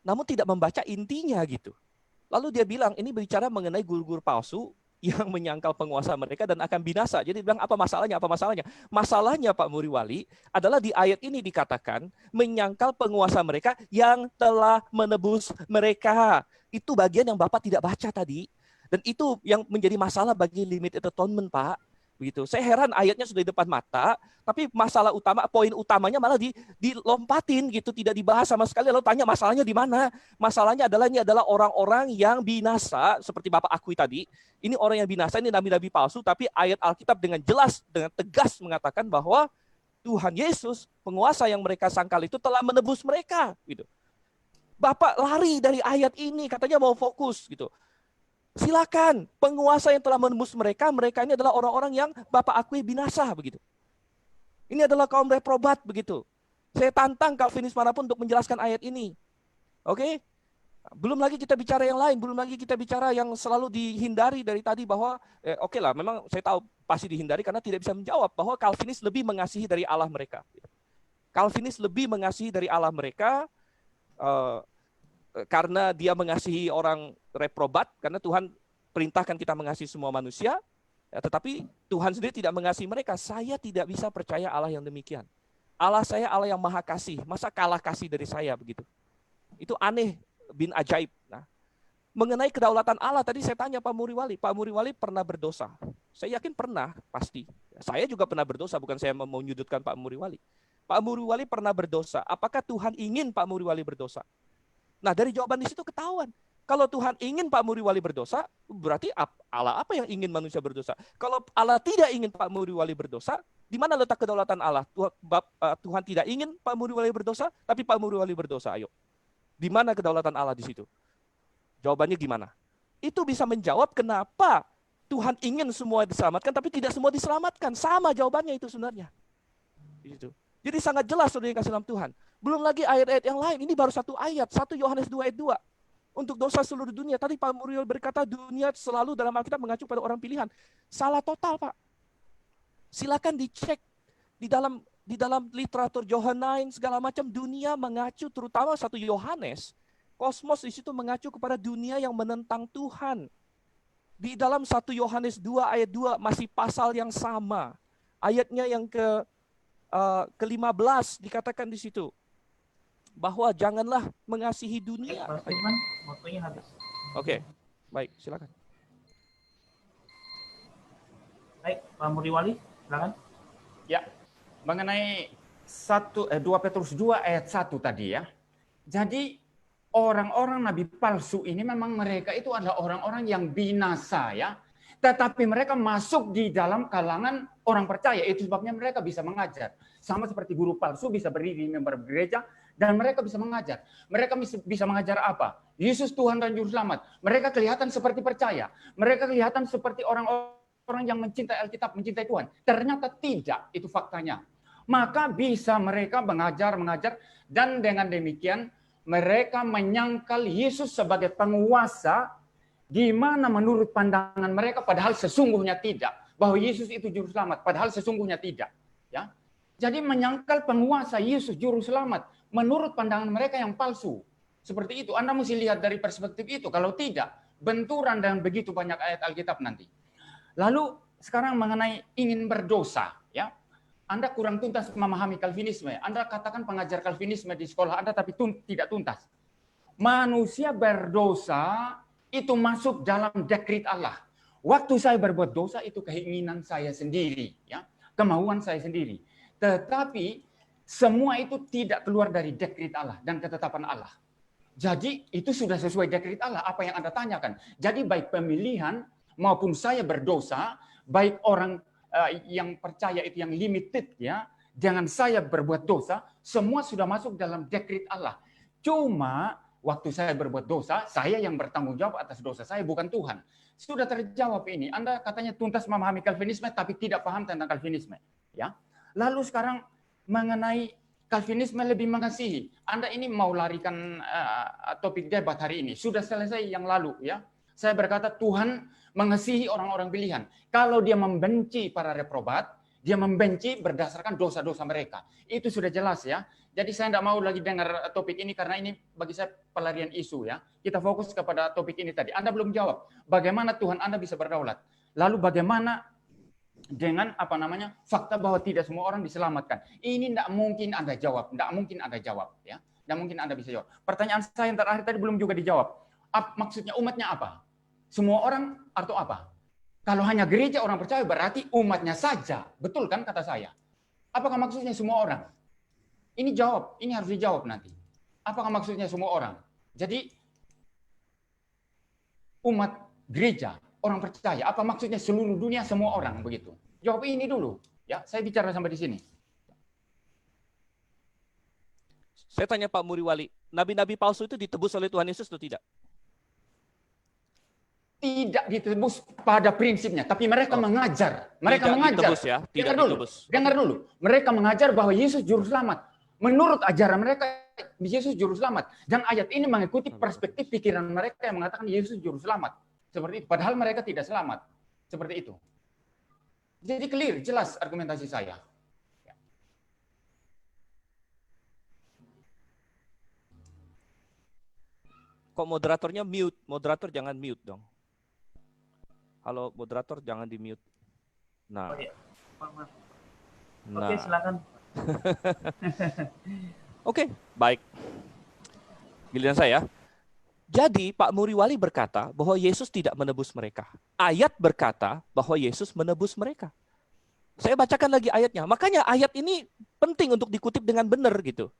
namun tidak membaca intinya gitu. Lalu dia bilang ini bicara mengenai guru-guru palsu yang menyangkal penguasa mereka dan akan binasa. Jadi dia bilang apa masalahnya? Apa masalahnya? Masalahnya Pak Muriwali adalah di ayat ini dikatakan menyangkal penguasa mereka yang telah menebus mereka. Itu bagian yang Bapak tidak baca tadi. Dan itu yang menjadi masalah bagi limited atonement, Pak. Begitu. Saya heran ayatnya sudah di depan mata, tapi masalah utama, poin utamanya malah dilompatin gitu, tidak dibahas sama sekali. Lalu tanya masalahnya di mana? Masalahnya adalah ini adalah orang-orang yang binasa, seperti Bapak akui tadi. Ini orang yang binasa, ini nabi-nabi palsu, tapi ayat Alkitab dengan jelas, dengan tegas mengatakan bahwa Tuhan Yesus, penguasa yang mereka sangkal itu telah menebus mereka. Gitu. Bapak lari dari ayat ini, katanya mau fokus gitu. Silakan, penguasa yang telah menembus mereka, mereka ini adalah orang-orang yang Bapak akui binasa begitu. Ini adalah kaum reprobat begitu. Saya tantang Calvinis manapun untuk menjelaskan ayat ini. Oke? Belum lagi kita bicara yang lain, belum lagi kita bicara yang selalu dihindari dari tadi bahwa oke lah, memang saya tahu pasti dihindari karena tidak bisa menjawab bahwa Calvinis lebih mengasihi dari Allah mereka. Calvinis lebih mengasihi dari Allah mereka karena dia mengasihi orang reprobat, karena Tuhan perintahkan kita mengasihi semua manusia, ya, tetapi Tuhan sendiri tidak mengasihi mereka. Saya tidak bisa percaya Allah yang demikian. Allah saya Allah yang maha kasih, masa kalah kasih dari saya begitu? Itu aneh, bin ajaib. Nah, mengenai kedaulatan Allah, tadi saya tanya Pak Muriwali pernah berdosa? Saya yakin pernah, pasti. Saya juga pernah berdosa, bukan saya mau menyudutkan Pak Muriwali. Pak Muriwali pernah berdosa. Apakah Tuhan ingin Pak Muriwali berdosa? Nah, dari jawaban di situ ketahuan. Kalau Tuhan ingin Pak Muriwali berdosa, berarti Allah apa yang ingin manusia berdosa? Kalau Allah tidak ingin Pak Muriwali berdosa, di mana letak kedaulatan Allah? Tuhan tidak ingin Pak Muriwali berdosa, tapi Pak Muriwali berdosa. Ayo, di mana kedaulatan Allah di situ? Jawabannya gimana? Itu bisa menjawab kenapa Tuhan ingin semua diselamatkan, tapi tidak semua diselamatkan. Sama jawabannya itu sebenarnya. Di situ. Jadi sangat jelas saudara yang kasih dalam Tuhan. Belum lagi ayat-ayat yang lain. Ini baru satu ayat. 1 Yohanes 2 ayat 2. Untuk dosa seluruh dunia. Tadi Pak Muriel berkata dunia selalu dalam Alkitab mengacu pada orang pilihan. Salah total, Pak. Silakan dicek di dalam literatur Johannine segala macam, dunia mengacu terutama 1 Yohanes. Kosmos di situ mengacu kepada dunia yang menentang Tuhan. Di dalam 1 Yohanes 2 ayat 2 masih pasal yang sama. Ayatnya yang ke-15 dikatakan di situ bahwa janganlah mengasihi dunia. Pak Firman, waktunya habis. Oke, baik, silakan. Baik, Pak Muriwali, silakan. Ya, mengenai 2 Petrus 2 ayat 1 tadi ya. Jadi orang-orang nabi palsu ini memang mereka itu adalah orang-orang yang binasa ya. Tetapi mereka masuk di dalam kalangan orang percaya. Itu sebabnya mereka bisa mengajar. Sama seperti guru palsu bisa berdiri di mimbar gereja dan mereka bisa mengajar. Mereka bisa mengajar apa? Yesus Tuhan dan Juru Selamat. Mereka kelihatan seperti percaya. Mereka kelihatan seperti orang-orang yang mencintai Alkitab, mencintai Tuhan. Ternyata tidak, itu faktanya. Maka bisa mereka mengajar dan dengan demikian mereka menyangkal Yesus sebagai penguasa di mana menurut pandangan mereka padahal sesungguhnya tidak, bahwa Yesus itu juru selamat padahal sesungguhnya tidak, ya. Jadi menyangkal penguasa Yesus juru selamat menurut pandangan mereka yang palsu. Seperti itu, Anda mesti lihat dari perspektif itu. Kalau tidak, benturan dengan begitu banyak ayat Alkitab nanti. Lalu sekarang mengenai ingin berdosa, ya. Anda kurang tuntas memahami Calvinisme. Anda katakan pengajar Calvinisme di sekolah Anda tapi tidak tuntas. Manusia berdosa itu masuk dalam dekret Allah. Waktu saya berbuat dosa itu keinginan saya sendiri, ya, kemauan saya sendiri. Tetapi semua itu tidak keluar dari dekret Allah dan ketetapan Allah. Jadi itu sudah sesuai dekret Allah apa yang Anda tanyakan. Jadi baik pemilihan maupun saya berdosa, baik orang yang percaya itu yang limited ya, jangan saya berbuat dosa, semua sudah masuk dalam dekret Allah. Cuma waktu saya berbuat dosa, saya yang bertanggung jawab atas dosa saya, bukan Tuhan. Sudah terjawab ini. Anda katanya tuntas memahami Calvinisme, tapi tidak paham tentang Calvinisme. Ya. Lalu sekarang mengenai Calvinisme lebih mengasihi. Anda ini mau larikan topik debat hari ini. Sudah selesai yang lalu. Ya. Saya berkata Tuhan mengasihi orang-orang pilihan. Kalau dia membenci para reprobat, dia membenci berdasarkan dosa-dosa mereka. Itu sudah jelas ya. Jadi saya tidak mau lagi dengar topik ini karena ini bagi saya pelarian isu ya. Kita fokus kepada topik ini tadi. Anda belum jawab. Bagaimana Tuhan Anda bisa berdaulat? Lalu bagaimana dengan fakta bahwa tidak semua orang diselamatkan? Ini tidak mungkin Anda jawab. Tidak mungkin Anda jawab ya. Tidak mungkin Anda bisa jawab. Pertanyaan saya yang terakhir tadi belum juga dijawab. Maksudnya umatnya apa? Semua orang atau apa? Kalau hanya gereja orang percaya berarti umatnya saja. Betul kan kata saya? Apakah maksudnya semua orang? Ini harus dijawab nanti. Apakah maksudnya semua orang? Jadi umat gereja, orang percaya, apa maksudnya seluruh dunia semua orang begitu? Jawab ini dulu. Ya, saya bicara sampai di sini. Saya tanya Pak Muriwali, nabi-nabi palsu itu ditebus oleh Tuhan Yesus atau tidak? Tidak ditebus pada prinsipnya, tapi mereka mengajar. Mereka Tidak mengajar. ditebus ya, tidak ditebus. Dengar dulu. Mereka mengajar bahwa Yesus juru selamat. Menurut ajaran mereka, Yesus juru selamat. Dan ayat ini mengikuti perspektif pikiran mereka yang mengatakan Yesus juru selamat. Seperti itu. Padahal mereka tidak selamat. Seperti itu. Jadi clear, jelas argumentasi saya. Kok moderatornya mute? Moderator jangan mute dong. Halo, moderator jangan di mute. Nah. Oh, iya. Maaf. Nah. Oke, silakan. Oke, baik. Giliran saya. Jadi Pak Muriwali berkata bahwa Yesus tidak menebus mereka. Ayat berkata bahwa Yesus menebus mereka. Saya bacakan lagi ayatnya. Makanya ayat ini penting untuk dikutip dengan benar gitu.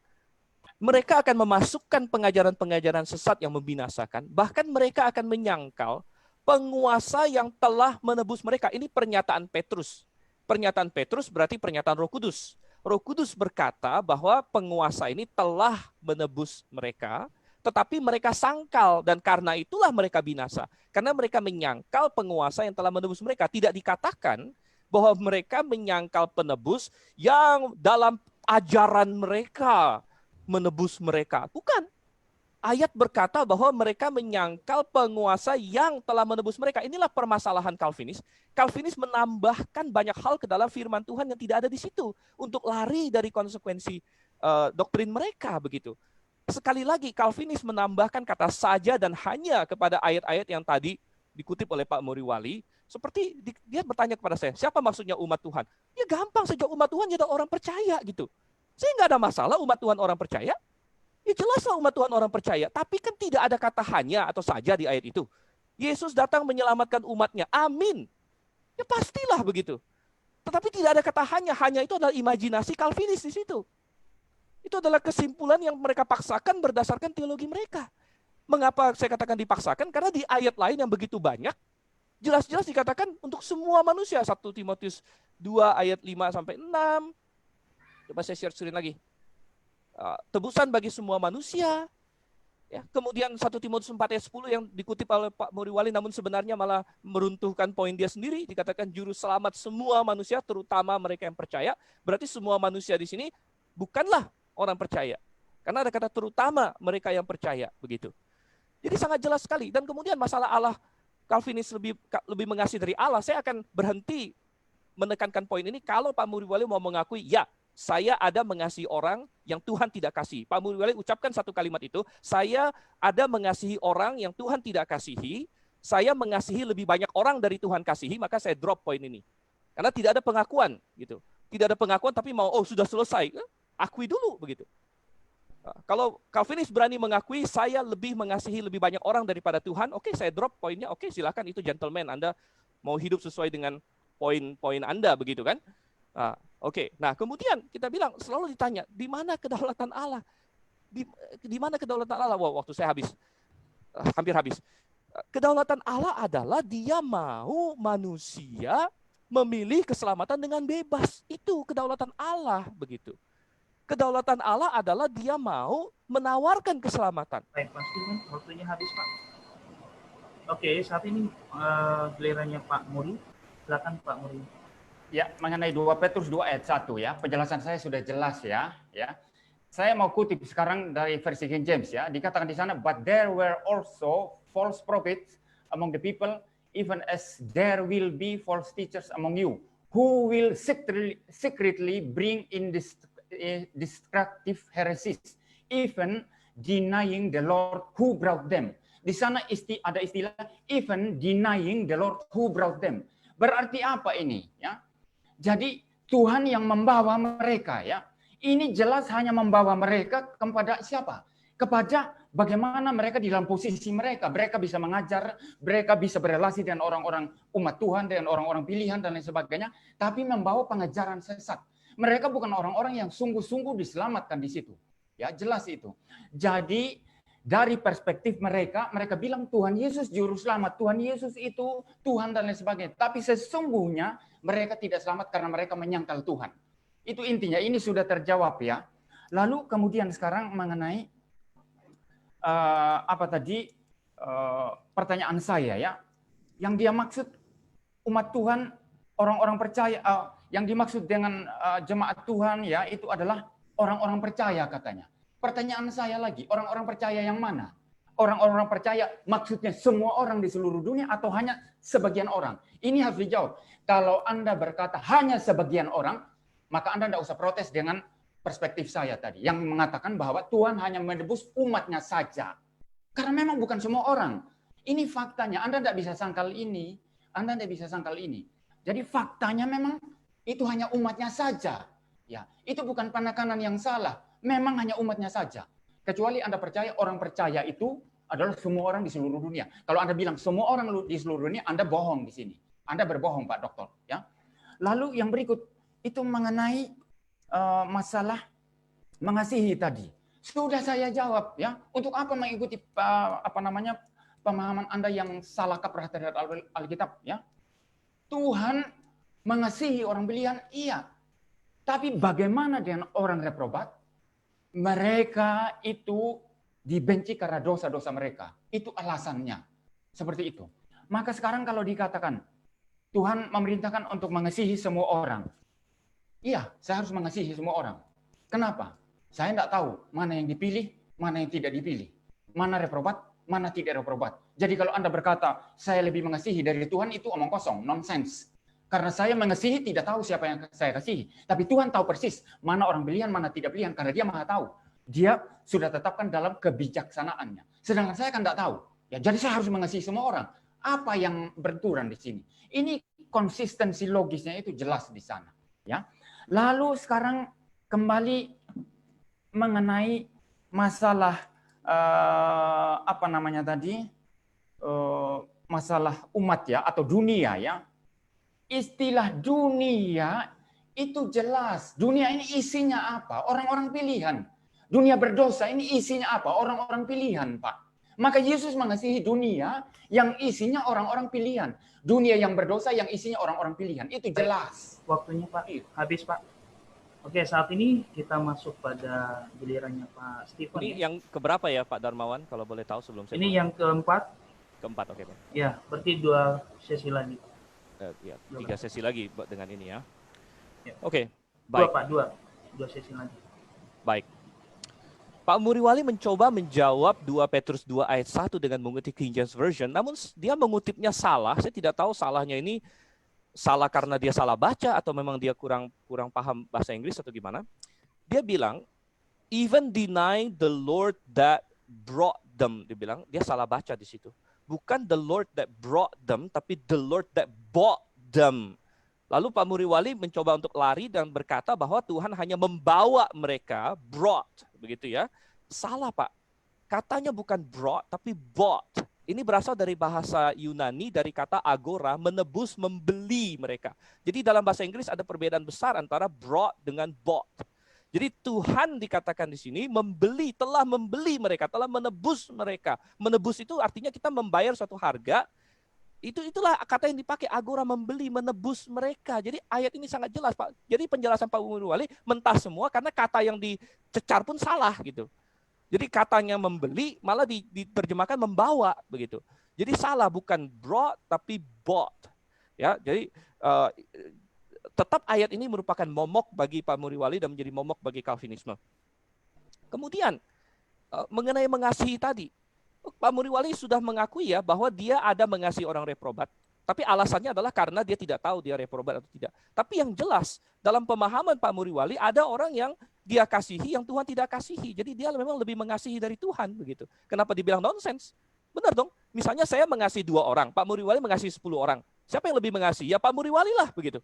Mereka akan memasukkan pengajaran-pengajaran sesat yang membinasakan. Bahkan mereka akan menyangkal penguasa yang telah menebus mereka. Ini pernyataan Petrus. Pernyataan Petrus berarti pernyataan Roh Kudus. Roh Kudus berkata bahwa penguasa ini telah menebus mereka, tetapi mereka sangkal dan karena itulah mereka binasa. Karena mereka menyangkal penguasa yang telah menebus mereka. Tidak dikatakan bahwa mereka menyangkal penebus yang dalam ajaran mereka menebus mereka. Bukan. Ayat berkata bahwa mereka menyangkal penguasa yang telah menebus mereka. Inilah permasalahan Calvinis. Calvinis menambahkan banyak hal ke dalam firman Tuhan yang tidak ada di situ untuk lari dari konsekuensi doktrin mereka begitu. Sekali lagi Calvinis menambahkan kata saja dan hanya kepada ayat-ayat yang tadi dikutip oleh Pak Muriwali. Seperti dia bertanya kepada saya, siapa maksudnya umat Tuhan? Ya gampang saja, umat Tuhan jadi orang percaya gitu. Saya nggak ada masalah umat Tuhan orang percaya. Ya jelaslah umat Tuhan orang percaya. Tapi kan tidak ada kata hanya atau saja di ayat itu. Yesus datang menyelamatkan umatnya. Amin. Ya pastilah begitu. Tetapi tidak ada kata hanya. Hanya itu adalah imajinasi Calvinis di situ. Itu adalah kesimpulan yang mereka paksakan berdasarkan teologi mereka. Mengapa saya katakan dipaksakan? Karena di ayat lain yang begitu banyak, jelas-jelas dikatakan untuk semua manusia. 1 Timotius 2 ayat 5-6. Coba saya share screen lagi. Tebusan bagi semua manusia. Ya, kemudian 1 Timotius 4 ayat 10 yang dikutip oleh Pak Muriwali namun sebenarnya malah meruntuhkan poin dia sendiri. Dikatakan juru selamat semua manusia terutama mereka yang percaya. Berarti semua manusia di sini bukanlah orang percaya. Karena ada kata terutama mereka yang percaya. Begitu. Jadi sangat jelas sekali. Dan kemudian masalah Allah, Calvinis lebih mengasihi dari Allah. Saya akan berhenti menekankan poin ini kalau Pak Muriwali mau mengakui, ya, saya ada mengasihi orang yang Tuhan tidak kasih. Pak Muriwali ucapkan satu kalimat itu, saya ada mengasihi orang yang Tuhan tidak kasihi, saya mengasihi lebih banyak orang dari Tuhan kasihi, maka saya drop poin ini. Karena tidak ada pengakuan gitu. Tidak ada pengakuan tapi mau, oh sudah selesai, akui dulu begitu. Kalau Calvinis berani mengakui saya lebih mengasihi lebih banyak orang daripada Tuhan, oke, saya drop poinnya, oke, silakan, itu gentleman, Anda mau hidup sesuai dengan poin-poin Anda begitu kan. Oke. Nah kemudian kita bilang selalu ditanya di mana kedaulatan Allah, di mana kedaulatan Allah. Wow, waktu saya habis, hampir habis. Kedaulatan Allah adalah Dia mau manusia memilih keselamatan dengan bebas. Itu kedaulatan Allah begitu. Kedaulatan Allah adalah Dia mau menawarkan keselamatan. Baik, Pak Steven, waktunya habis, Pak. Oke, saat ini gilirannya Pak Muri. Silakan Pak Muri. Ya, mengenai 2 Petrus 2 ayat 1 ya, penjelasan saya sudah jelas ya. Saya mau kutip sekarang dari versi King James ya. Dikatakan di sana, but there were also false prophets among the people, even as there will be false teachers among you, who will secretly bring in destructive heresies, even denying the Lord who brought them. Di sana ada istilah even denying the Lord who brought them. Berarti apa ini ya? Jadi Tuhan yang membawa mereka ya. Ini jelas hanya membawa mereka kepada siapa? kepada bagaimana mereka di dalam posisi mereka. Mereka bisa mengajar, mereka bisa berelasi dengan orang-orang umat Tuhan, dengan orang-orang pilihan dan lain sebagainya, tapi membawa pengajaran sesat. Mereka bukan orang-orang yang sungguh-sungguh diselamatkan di situ. Ya, jelas itu. Jadi dari perspektif mereka, mereka bilang Tuhan Yesus juru selamat, Tuhan Yesus itu Tuhan dan lain sebagainya. Tapi sesungguhnya mereka tidak selamat karena mereka menyangkal Tuhan. Itu intinya, ini sudah terjawab ya. Lalu kemudian sekarang mengenai pertanyaan saya ya, yang dia maksud umat Tuhan, orang-orang percaya, yang dimaksud dengan jemaat Tuhan ya itu adalah orang-orang percaya katanya. Pertanyaan saya lagi, orang-orang percaya yang mana? Orang-orang percaya maksudnya semua orang di seluruh dunia atau hanya sebagian orang? Ini harus dijawab. Kalau Anda berkata hanya sebagian orang, maka Anda tidak usah protes dengan perspektif saya tadi, yang mengatakan bahwa Tuhan hanya menebus umatnya saja. Karena memang bukan semua orang. Ini faktanya, Anda tidak bisa sangkal ini. Anda tidak bisa sangkal ini. Jadi faktanya memang itu hanya umatnya saja. Ya, itu bukan penekanan yang salah. Memang hanya umatnya saja. Kecuali Anda percaya orang percaya itu adalah semua orang di seluruh dunia. Kalau Anda bilang semua orang di seluruh dunia, Anda bohong di sini. Anda berbohong, Pak Dokter. Ya. Lalu yang berikut itu mengenai masalah mengasihi tadi. Sudah saya jawab ya. Untuk apa mengikuti pemahaman Anda yang salah kaprah terhadap Alkitab ya? Tuhan mengasihi orang pilihan, iya. Tapi bagaimana dengan orang reprobat? Mereka itu dibenci karena dosa-dosa mereka. Itu alasannya. Seperti itu. Maka sekarang kalau dikatakan Tuhan memerintahkan untuk mengasihi semua orang. Iya, saya harus mengasihi semua orang. Kenapa? Saya tidak tahu mana yang dipilih, mana yang tidak dipilih. Mana reprobat, mana tidak reprobat. Jadi kalau Anda berkata, saya lebih mengasihi dari Tuhan, itu omong kosong, nonsense. Karena saya mengasihi tidak tahu siapa yang saya kasihi. Tapi Tuhan tahu persis mana orang pilihan, mana tidak pilihan. Karena dia maha tahu. Dia sudah tetapkan dalam kebijaksanaannya. Sedangkan saya kan tidak tahu. Ya, jadi saya harus mengasihi semua orang. Apa yang beraturan di sini? Ini konsistensi logisnya itu jelas di sana. Ya. Lalu sekarang kembali mengenai masalah masalah umat ya atau dunia ya. Istilah dunia itu jelas. Dunia ini isinya apa? Orang-orang pilihan. Dunia berdosa ini isinya apa? Orang-orang pilihan, Pak. Maka Yesus mengasihi dunia yang isinya orang-orang pilihan. Dunia yang berdosa yang isinya orang-orang pilihan. Itu jelas. Waktunya Pak, habis Pak. Oke, saat ini kita masuk pada gilirannya Pak Stephen. Ini yang keberapa ya Pak Darmawan, kalau boleh tahu sebelum saya. Ini yang keempat. Keempat, oke Pak. Ya, berarti 2 sesi lagi. Ya, 3 sesi lagi dengan ini ya. Ya. Oke, baik. 2 Pak, 2 sesi lagi. Baik. Pak Muriwali mencoba menjawab 2 Petrus 2 ayat 1 dengan mengutip King James Version, namun dia mengutipnya salah. Saya tidak tahu salahnya ini salah karena dia salah baca atau memang dia kurang paham bahasa Inggris atau gimana. Dia bilang, even denying the Lord that brought them. Dia bilang, dia salah baca di situ. Bukan the Lord that brought them, tapi the Lord that bought them. Lalu Pak Muriwali mencoba untuk lari dan berkata bahwa Tuhan hanya membawa mereka, brought, begitu ya. Salah Pak, katanya bukan brought, tapi bought. Ini berasal dari bahasa Yunani, dari kata agora, menebus, membeli mereka. Jadi dalam bahasa Inggris ada perbedaan besar antara brought dengan bought. Jadi Tuhan dikatakan di sini telah membeli mereka, telah menebus mereka. Menebus itu artinya kita membayar suatu harga. Itulah kata yang dipakai, agora, membeli, menebus mereka. Jadi ayat ini sangat jelas Pak. Jadi penjelasan Pak Muriwali mentah semua karena kata yang dicecar pun salah gitu. Jadi katanya membeli malah diterjemahkan membawa begitu. Jadi salah, bukan brought tapi bought. Ya, jadi tetap ayat ini merupakan momok bagi Pak Muriwali dan menjadi momok bagi Calvinisme. Kemudian mengenai mengasihi tadi, Pak Muriwali sudah mengakui ya bahwa dia ada mengasihi orang reprobat. Tapi alasannya adalah karena dia tidak tahu dia reprobat atau tidak. Tapi yang jelas dalam pemahaman Pak Muriwali ada orang yang dia kasihi yang Tuhan tidak kasihi. Jadi dia memang lebih mengasihi dari Tuhan begitu. Kenapa dibilang nonsens? Benar dong. Misalnya saya mengasihi 2 orang, Pak Muriwali mengasihi 10 orang. Siapa yang lebih mengasihi? Ya Pak Muriwali lah begitu.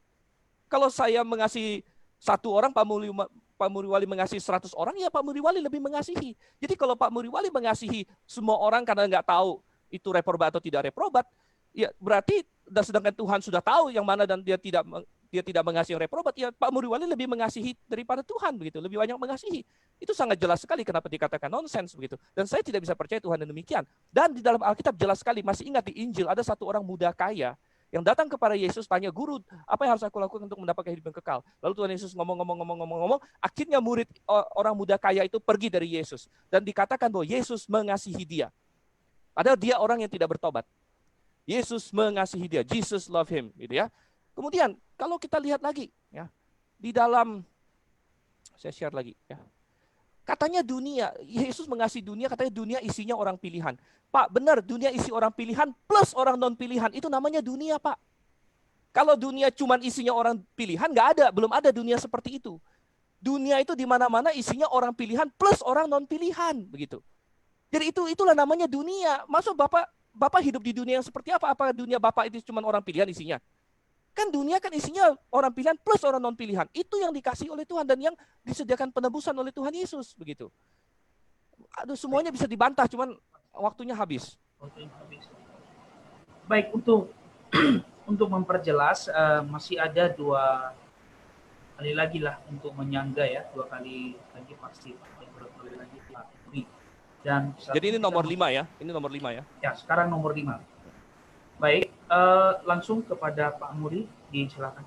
Kalau saya mengasihi 1 orang, Pak Pak Muriwali mengasihi 100 orang, ya Pak Muriwali lebih mengasihi. Jadi kalau Pak Muriwali mengasihi semua orang karena nggak tahu itu reprobat atau tidak reprobat, ya berarti sedangkan Tuhan sudah tahu yang mana dan dia tidak mengasihi yang reprobat, ya Pak Muriwali lebih mengasihi daripada Tuhan begitu, lebih banyak mengasihi. Itu sangat jelas sekali kenapa dikatakan nonsens begitu. Dan saya tidak bisa percaya Tuhan yang demikian. Dan di dalam Alkitab jelas sekali, masih ingat di Injil ada satu orang muda kaya yang datang kepada Yesus tanya, "Guru, apa yang harus aku lakukan untuk mendapatkan hidup yang kekal?" Lalu Tuhan Yesus ngomong, akhirnya murid orang muda kaya itu pergi dari Yesus dan dikatakan bahwa Yesus mengasihi dia. Padahal dia orang yang tidak bertobat. Yesus mengasihi dia, Jesus love him, gitu ya. Kemudian kalau kita lihat lagi ya, di dalam saya share lagi ya. Katanya dunia, Yesus mengasihi dunia, katanya dunia isinya orang pilihan. Pak, benar, dunia isi orang pilihan plus orang non pilihan, itu namanya dunia, Pak. Kalau dunia cuma isinya orang pilihan, nggak ada, belum ada dunia seperti itu. Dunia itu di mana-mana isinya orang pilihan plus orang non pilihan, begitu. Jadi itulah namanya dunia. Maksud Bapak hidup di dunia yang seperti apa? Apakah dunia Bapak itu cuma orang pilihan isinya? Kan dunia kan isinya orang pilihan plus orang non pilihan. Itu yang dikasih oleh Tuhan dan yang disediakan penebusan oleh Tuhan Yesus, begitu. Aduh, semuanya bisa dibantah, cuman waktunya habis. Baik, untuk untuk memperjelas masih ada 2 kali lagi lah untuk menyangga ya, 2 kali lagi pasti, beberapa kali lagi Pak Muri. Dan jadi ini nomor 5 ya, ini nomor 5 ya. Ya, sekarang nomor 5. Baik, langsung kepada Pak Muri, silakan.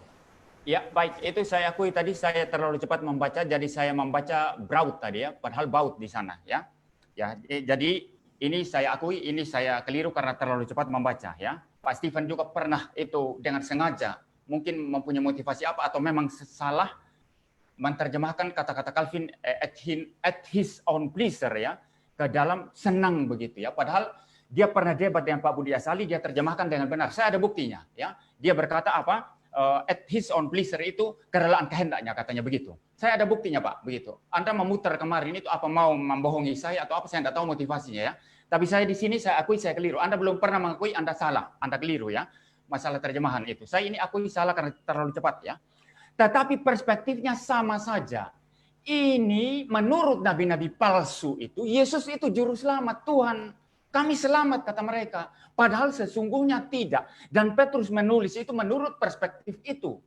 Ya, baik. Itu saya akui tadi saya terlalu cepat membaca, jadi saya membaca Braut tadi ya, padahal Baut di sana ya. Ya, jadi ini saya akui, ini saya keliru karena terlalu cepat membaca ya. Pak Stephen juga pernah itu dengan sengaja, mungkin mempunyai motivasi apa atau memang salah menerjemahkan kata-kata Calvin at his own pleasure ya, ke dalam senang begitu ya. Padahal dia pernah debat dengan Pak Budi Asali, dia terjemahkan dengan benar. Saya ada buktinya ya. Dia berkata apa? At his own pleasure itu kerelaan kehendaknya, katanya begitu. Saya ada buktinya, Pak, begitu. Anda memutar kemarin itu apa mau membohongi saya atau apa, saya tidak tahu motivasinya ya. Tapi saya di sini saya akui saya keliru. Anda belum pernah mengakui Anda salah, Anda keliru ya. Masalah terjemahan itu. Saya ini akui salah karena terlalu cepat ya. Tetapi perspektifnya sama saja. Ini menurut nabi-nabi palsu itu, Yesus itu juru selamat, Tuhan. Kami selamat, kata mereka. Padahal sesungguhnya tidak. Dan Petrus menulis itu menurut perspektif itu.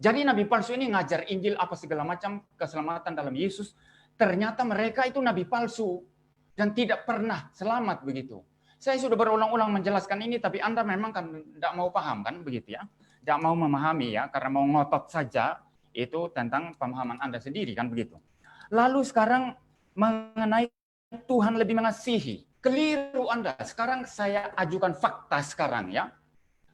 Jadi nabi palsu ini ngajar Injil apa segala macam keselamatan dalam Yesus. Ternyata mereka itu nabi palsu. Dan tidak pernah selamat begitu. Saya sudah berulang-ulang menjelaskan ini, tapi Anda memang kan tidak mau paham kan begitu ya. Tidak mau memahami ya, karena mau ngotot saja itu tentang pemahaman Anda sendiri kan begitu. Lalu sekarang mengenai Tuhan lebih mengasihi. Keliru Anda. Sekarang saya ajukan fakta sekarang ya.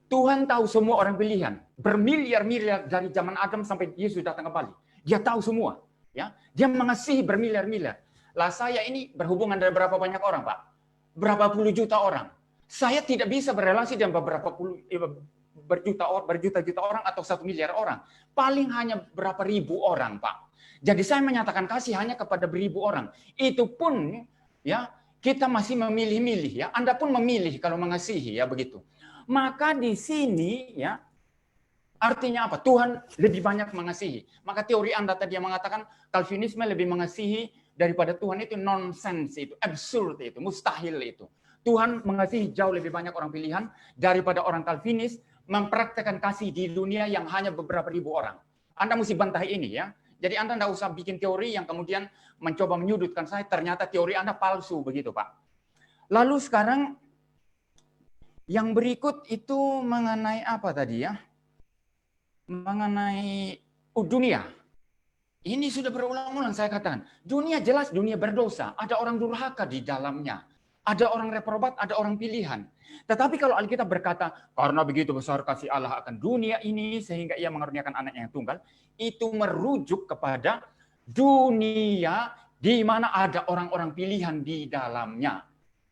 Tuhan tahu semua orang pilihan. Bermiliar-miliar dari zaman Adam sampai Yesus datang kembali. Dia tahu semua. Ya, dia mengasihi bermiliar-miliar. Lah saya ini berhubungan dengan berapa banyak orang, Pak? Berapa puluh juta orang. Saya tidak bisa berrelasi dengan berjuta-juta orang atau 1 miliar orang. Paling hanya berapa ribu orang, Pak. Jadi saya menyatakan kasih hanya kepada beribu orang. Itu pun ya kita masih memilih-milih ya. Anda pun memilih kalau mengasihi ya begitu. Maka di sini ya artinya apa? Tuhan lebih banyak mengasihi. Maka teori Anda tadi yang mengatakan Calvinisme lebih mengasihi daripada Tuhan itu nonsens itu, absurd itu, mustahil itu. Tuhan mengasihi jauh lebih banyak orang pilihan daripada orang Calvinis mempraktekkan kasih di dunia yang hanya beberapa ribu orang. Anda mesti bantah ini ya. Jadi Anda tidak usah bikin teori yang kemudian mencoba menyudutkan saya, ternyata teori Anda palsu begitu, Pak. Lalu sekarang yang berikut itu mengenai apa tadi ya? Mengenai dunia. Ini sudah berulang-ulang saya katakan. Dunia jelas dunia berdosa, ada orang durhaka di dalamnya. Ada orang reprobat, ada orang pilihan. Tetapi kalau Alkitab berkata, karena begitu besar kasih Allah akan dunia ini sehingga ia mengaruniakan anaknya yang tunggal, itu merujuk kepada dunia di mana ada orang-orang pilihan di dalamnya.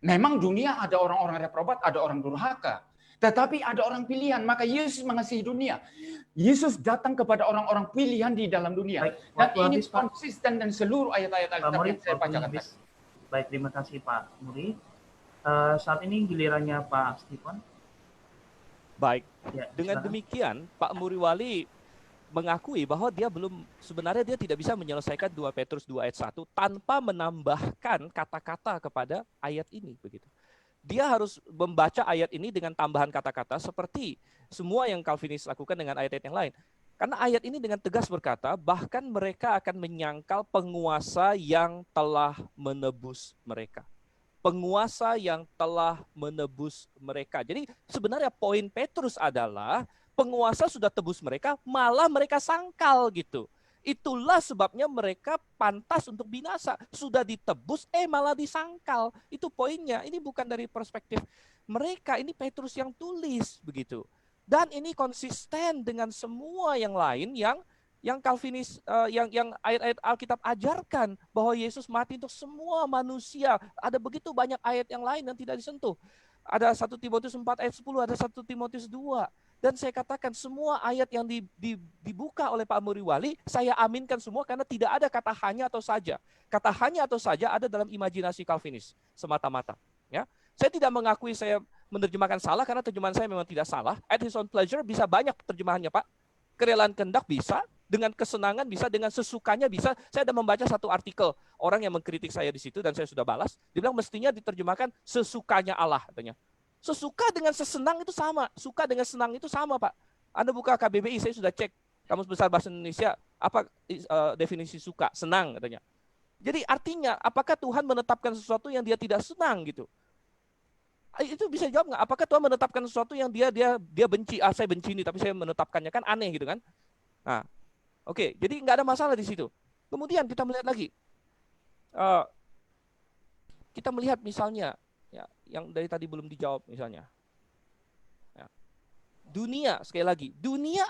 Memang dunia ada orang-orang reprobat, ada orang durhaka. Tetapi ada orang pilihan, maka Yesus mengasihi dunia. Yesus datang kepada orang-orang pilihan di dalam dunia. Dan ini konsisten dan seluruh ayat-ayat Alkitab yang saya bacakan. Baik, terima kasih Pak Muri. Saat ini gilirannya Pak Stephen. Baik, Ya, dengan demikian Pak Muriwali mengakui bahwa sebenarnya dia tidak bisa menyelesaikan 2 Petrus 2 ayat 1 tanpa menambahkan kata-kata kepada ayat ini begitu. Dia harus membaca ayat ini dengan tambahan kata-kata seperti semua yang Calvinis lakukan dengan ayat-ayat yang lain. Karena ayat ini dengan tegas berkata, bahkan mereka akan menyangkal penguasa yang telah menebus mereka. Penguasa yang telah menebus mereka. Jadi sebenarnya poin Petrus adalah penguasa sudah tebus mereka, malah mereka sangkal gitu. Itulah sebabnya mereka pantas untuk binasa. Sudah ditebus, malah disangkal. Itu poinnya. Ini bukan dari perspektif mereka. Ini Petrus yang tulis begitu. Dan ini konsisten dengan semua yang lain yang Calvinis, yang ayat-ayat Alkitab ajarkan bahwa Yesus mati untuk semua manusia. Ada begitu banyak ayat yang lain yang tidak disentuh. Ada 1 Timotius 4 ayat 10, ada 1 Timotius 2. Dan saya katakan semua ayat yang dibuka oleh Pak Muriwali, saya aminkan semua karena tidak ada kata hanya atau saja. Kata hanya atau saja ada dalam imajinasi Calvinis semata-mata. Ya, saya tidak mengakui saya menerjemahkan salah karena terjemahan saya memang tidak salah. At his own pleasure bisa banyak terjemahannya Pak. Kerelaan kehendak bisa, dengan kesenangan bisa, dengan sesukanya bisa. Saya ada membaca satu artikel orang yang mengkritik saya di situ dan saya sudah balas. Dia bilang mestinya diterjemahkan sesukanya Allah katanya. Sesuka dengan sesenang itu sama. Suka dengan senang itu sama, Pak. Anda buka KBBI, saya sudah cek. Kamus Besar Bahasa Indonesia, apa definisi suka? Senang, katanya. Jadi artinya, apakah Tuhan menetapkan sesuatu yang dia tidak senang gitu? Itu bisa jawab nggak? Apakah Tuhan menetapkan sesuatu yang dia benci? Saya benci ini, tapi saya menetapkannya, kan aneh gitu kan? Nah, oke. Jadi nggak ada masalah di situ. Kemudian kita melihat lagi. Kita melihat misalnya, ya, yang dari tadi belum dijawab misalnya. Ya. Dunia, sekali lagi, dunia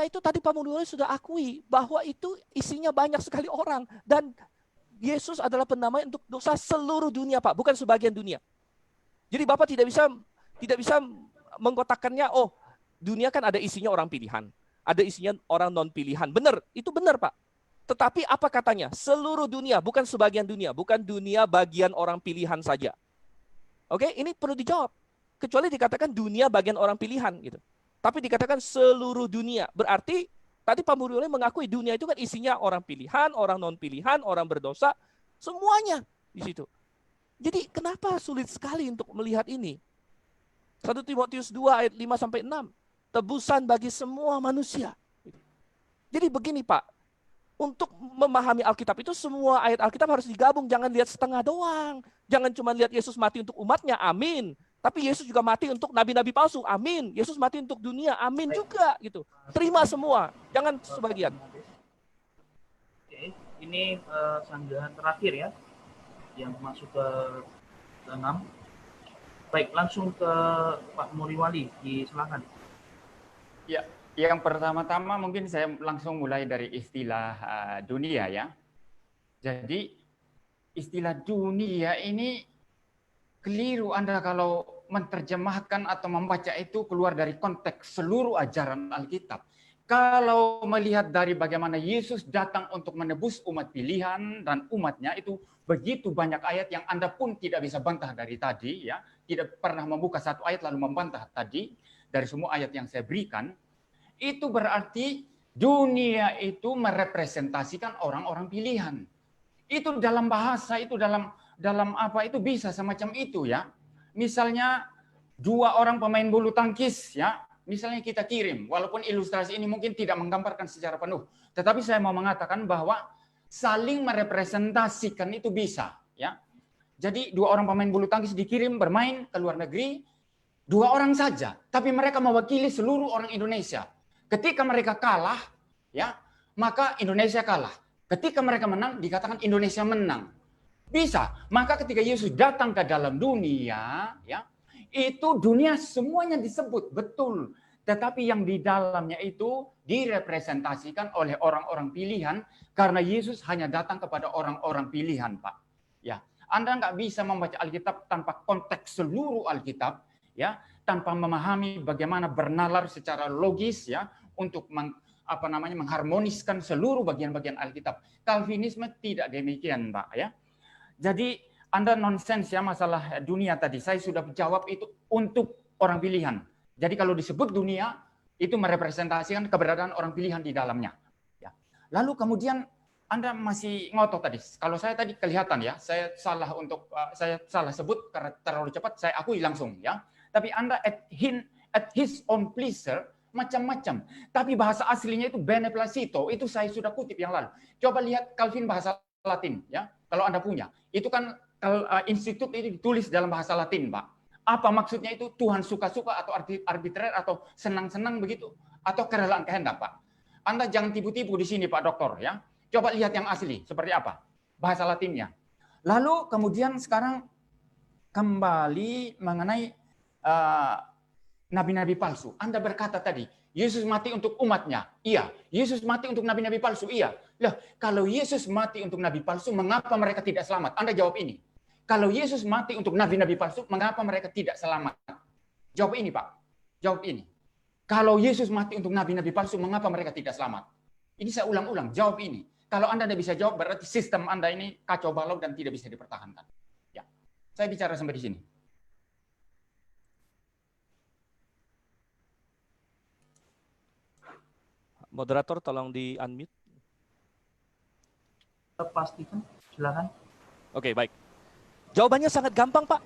itu tadi Pak Muriwali sudah akui bahwa itu isinya banyak sekali orang dan Yesus adalah pendamai untuk dosa seluruh dunia, Pak, bukan sebagian dunia. Jadi Bapak tidak bisa mengkotakkannya, oh, dunia kan ada isinya orang pilihan, ada isinya orang non pilihan. Benar, itu benar, Pak. Tetapi apa katanya? Seluruh dunia, bukan sebagian dunia, bukan dunia bagian orang pilihan saja. Oke, ini perlu dijawab. Kecuali dikatakan dunia bagian orang pilihan gitu. Tapi dikatakan seluruh dunia. Berarti tadi Pak Muriwali mengakui dunia itu kan isinya orang pilihan, orang non pilihan, orang berdosa, semuanya di situ. Jadi kenapa sulit sekali untuk melihat ini? 1 Timotius 2 ayat 5 sampai 6. Tebusan bagi semua manusia. Jadi begini, Pak. Untuk memahami Alkitab itu semua ayat Alkitab harus digabung, jangan lihat setengah doang. Jangan cuma lihat Yesus mati untuk umatnya, amin. Tapi Yesus juga mati untuk nabi-nabi palsu, amin. Yesus mati untuk dunia, amin juga gitu. Terima semua, jangan sebagian. Oke, ini sanggahan terakhir ya, yang masuk ke 6. Baik, langsung ke Pak Muriwali, silakan. Ya. Yang pertama-tama mungkin saya langsung mulai dari istilah dunia ya. Jadi istilah dunia ini keliru Anda kalau menerjemahkan atau membaca itu keluar dari konteks seluruh ajaran Alkitab. Kalau melihat dari bagaimana Yesus datang untuk menebus umat pilihan dan umatnya, itu begitu banyak ayat yang Anda pun tidak bisa bantah dari tadi ya. Tidak pernah membuka satu ayat lalu membantah tadi dari semua ayat yang saya berikan. Itu berarti dunia itu merepresentasikan orang-orang pilihan. Itu dalam bahasa, itu dalam apa itu bisa semacam itu ya. Misalnya 2 orang pemain bulu tangkis ya, misalnya kita kirim, walaupun ilustrasi ini mungkin tidak menggambarkan secara penuh, tetapi saya mau mengatakan bahwa saling merepresentasikan itu bisa ya. Jadi 2 orang pemain bulu tangkis dikirim bermain ke luar negeri, 2 orang saja, tapi mereka mewakili seluruh orang Indonesia. Ketika mereka kalah, ya, maka Indonesia kalah. Ketika mereka menang, dikatakan Indonesia menang. Bisa. Maka ketika Yesus datang ke dalam dunia, ya, itu dunia semuanya disebut betul. Tetapi yang di dalamnya itu direpresentasikan oleh orang-orang pilihan karena Yesus hanya datang kepada orang-orang pilihan, Pak. Ya, Anda nggak bisa membaca Alkitab tanpa konteks seluruh Alkitab, ya. Tanpa memahami bagaimana bernalar secara logis ya untuk mengharmoniskan seluruh bagian-bagian Alkitab. Calvinisme tidak demikian, Pak ya. Jadi Anda nonsens ya masalah dunia tadi. Saya sudah jawab itu untuk orang pilihan. Jadi kalau disebut dunia Itu merepresentasikan keberadaan orang pilihan di dalamnya. Ya. Lalu kemudian Anda masih ngotot tadi. Kalau saya tadi kelihatan ya, saya salah sebut karena terlalu cepat, saya akui langsung ya. Tapi Anda at his own pleasure macam-macam. Tapi bahasa aslinya itu beneplacito, itu saya sudah kutip yang lalu. Coba lihat Calvin bahasa Latin ya. Kalau Anda punya, itu kan institut itu ditulis dalam bahasa Latin, Pak. Apa maksudnya itu? Tuhan suka-suka atau arbitrer atau senang-senang begitu? Atau kerelaan kehendak, Pak? Anda jangan tipu-tipu di sini, Pak Doktor. Ya. Coba lihat yang asli, seperti apa? Bahasa Latinnya. Lalu kemudian sekarang kembali mengenai nabi-nabi palsu. Anda berkata tadi, Yesus mati untuk umatnya. Iya. Yesus mati untuk nabi-nabi palsu. Iya. Loh, kalau Yesus mati untuk nabi palsu, mengapa mereka tidak selamat? Anda jawab ini. Kalau Yesus mati untuk nabi-nabi palsu, mengapa mereka tidak selamat? Jawab ini, Pak. Jawab ini. Kalau Yesus mati untuk nabi-nabi palsu, mengapa mereka tidak selamat? Ini saya ulang-ulang, jawab ini. Kalau Anda tidak bisa jawab, berarti sistem Anda ini kacau balau dan tidak bisa dipertahankan. Ya, saya bicara sampai di sini. Moderator, tolong di-unmute. Pastikan, silakan. Oke, baik. Jawabannya sangat gampang, Pak.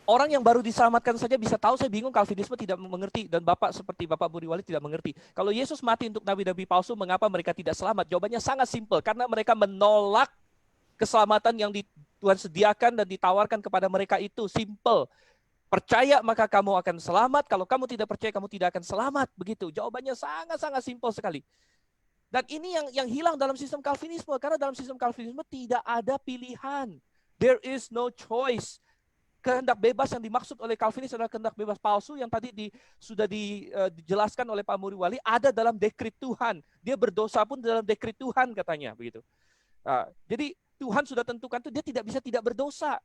Orang yang baru diselamatkan saja bisa tahu, saya bingung Calvinisme tidak mengerti, dan Bapak seperti Bapak Muriwali tidak mengerti. Kalau Yesus mati untuk nabi-nabi palsu, mengapa mereka tidak selamat? Jawabannya sangat simpel, karena mereka menolak keselamatan yang Tuhan sediakan dan ditawarkan kepada mereka itu. Simple. Percaya maka kamu akan selamat, kalau kamu tidak percaya kamu tidak akan selamat. Begitu, jawabannya sangat-sangat simpel sekali. Dan ini yang hilang dalam sistem Calvinisme, karena dalam sistem Calvinisme tidak ada pilihan. There is no choice. Kehendak bebas yang dimaksud oleh Calvinis adalah kehendak bebas palsu yang tadi sudah dijelaskan oleh Pak Muriwali, ada dalam dekrit Tuhan. Dia berdosa pun dalam dekrit Tuhan katanya, begitu. Jadi Tuhan sudah tentukan itu dia tidak bisa tidak berdosa.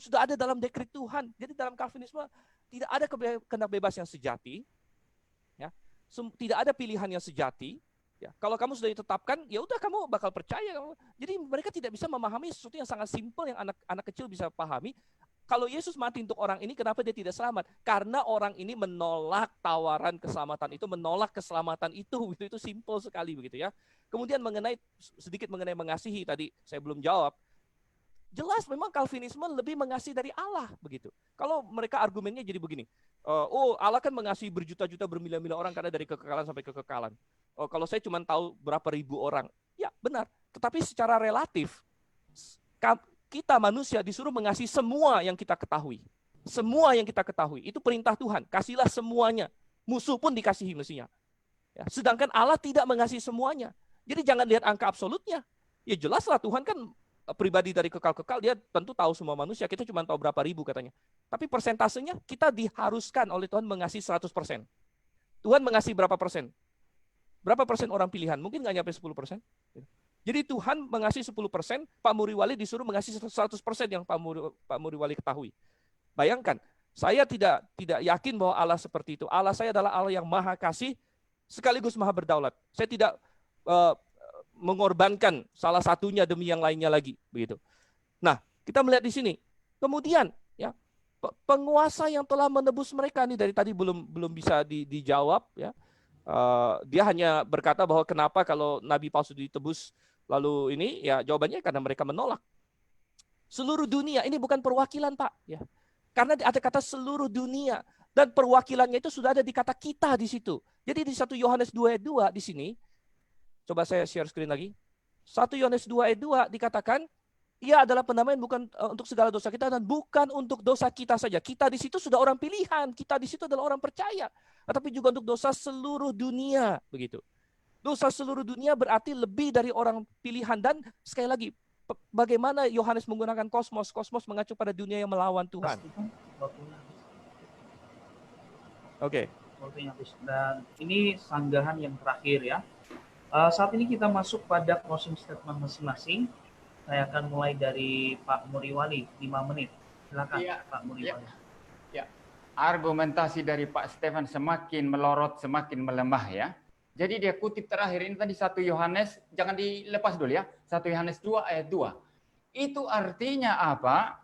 Sudah ada dalam dekrit Tuhan. Jadi dalam Calvinisme tidak ada kehendak bebas yang sejati. Ya. Tidak ada pilihan yang sejati. Ya, kalau kamu sudah ditetapkan, ya udah kamu bakal percaya. Jadi mereka tidak bisa memahami sesuatu yang sangat simpel yang anak kecil bisa pahami. Kalau Yesus mati untuk orang ini, kenapa dia tidak selamat? Karena orang ini menolak tawaran keselamatan itu, menolak keselamatan itu. Itu simpel sekali begitu ya. Kemudian sedikit mengenai mengasihi tadi saya belum jawab. Jelas memang Calvinisme lebih mengasihi dari Allah begitu. Kalau mereka argumennya jadi begini, Allah kan mengasihi berjuta-juta bermilion-milion orang karena dari kekekalan sampai kekekalan. Kalau saya cuma tahu berapa ribu orang, ya benar. Tetapi secara relatif, kita manusia disuruh mengasihi semua yang kita ketahui. Semua yang kita ketahui, itu perintah Tuhan. Kasihlah semuanya. Musuh pun dikasihi mestinya. Ya, sedangkan Allah tidak mengasihi semuanya. Jadi jangan lihat angka absolutnya. Ya jelaslah Tuhan kan pribadi dari kekal-kekal, dia tentu tahu semua manusia. Kita cuma tahu berapa ribu katanya. Tapi persentasenya kita diharuskan oleh Tuhan mengasihi 100%. Tuhan mengasihi berapa persen? Berapa persen orang pilihan? Mungkin nggak nyampe 10%. Jadi Tuhan mengasihi 10%, Pak Muriwali disuruh mengasihi 100% yang Pak Muriwali ketahui. Bayangkan, saya tidak yakin bahwa Allah seperti itu. Allah saya adalah Allah yang maha kasih, sekaligus maha berdaulat. Saya tidak mengorbankan salah satunya demi yang lainnya lagi. Begitu. Nah, kita melihat di sini. Kemudian, ya, penguasa yang telah menebus mereka, ini dari tadi belum bisa dijawab. Ya. Dia hanya berkata bahwa kenapa kalau nabi palsu ditebus lalu ini, ya jawabannya karena mereka menolak. Seluruh dunia, ini bukan perwakilan Pak, ya. Karena ada kata seluruh dunia dan perwakilannya itu sudah ada di kata kita di situ. Jadi di 1 Yohanes 2 ayat 2 di sini, coba saya share screen lagi. 1 Yohanes 2 ayat 2 dikatakan, ia adalah pendamaian bukan untuk segala dosa kita dan bukan untuk dosa kita saja. Kita di situ sudah orang pilihan, kita di situ adalah orang percaya, tetapi juga untuk dosa seluruh dunia, begitu. Dosa seluruh dunia berarti lebih dari orang pilihan. Dan sekali lagi, bagaimana Yohanes menggunakan kosmos? Kosmos mengacu pada dunia yang melawan Tuhan. Oke. Dan ini sanggahan yang terakhir ya. Saat ini kita masuk pada closing statement masing-masing. Saya akan mulai dari Pak Muriwali, 5 menit. Silakan ya, Pak Muriwali. Ya. Argumentasi dari Pak Stefan semakin melorot, semakin melemah ya. Jadi dia kutip terakhir ini tadi 1 Yohanes, jangan dilepas dulu ya. 1 Yohanes 2 ayat 2. Itu artinya apa?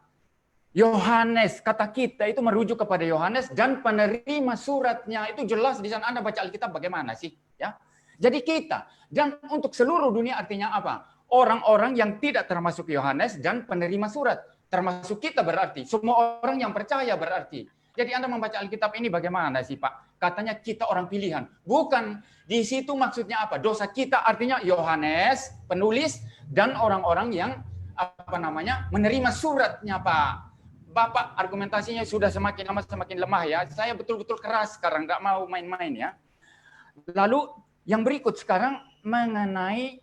Yohanes, kata kita itu merujuk kepada Yohanes dan penerima suratnya itu jelas di sana. Anda baca Alkitab bagaimana sih? Ya, jadi kita dan untuk seluruh dunia artinya apa? Orang-orang yang tidak termasuk Yohanes dan penerima surat, termasuk kita berarti semua orang yang percaya berarti. Jadi Anda membaca Alkitab ini bagaimana sih Pak? Katanya kita orang pilihan, bukan di situ maksudnya apa? Dosa kita artinya Yohanes penulis dan orang-orang yang apa namanya menerima suratnya Pak. Bapak argumentasinya sudah semakin lama semakin lemah ya. Saya betul-betul keras sekarang, nggak mau main-main ya. Lalu yang berikut sekarang mengenai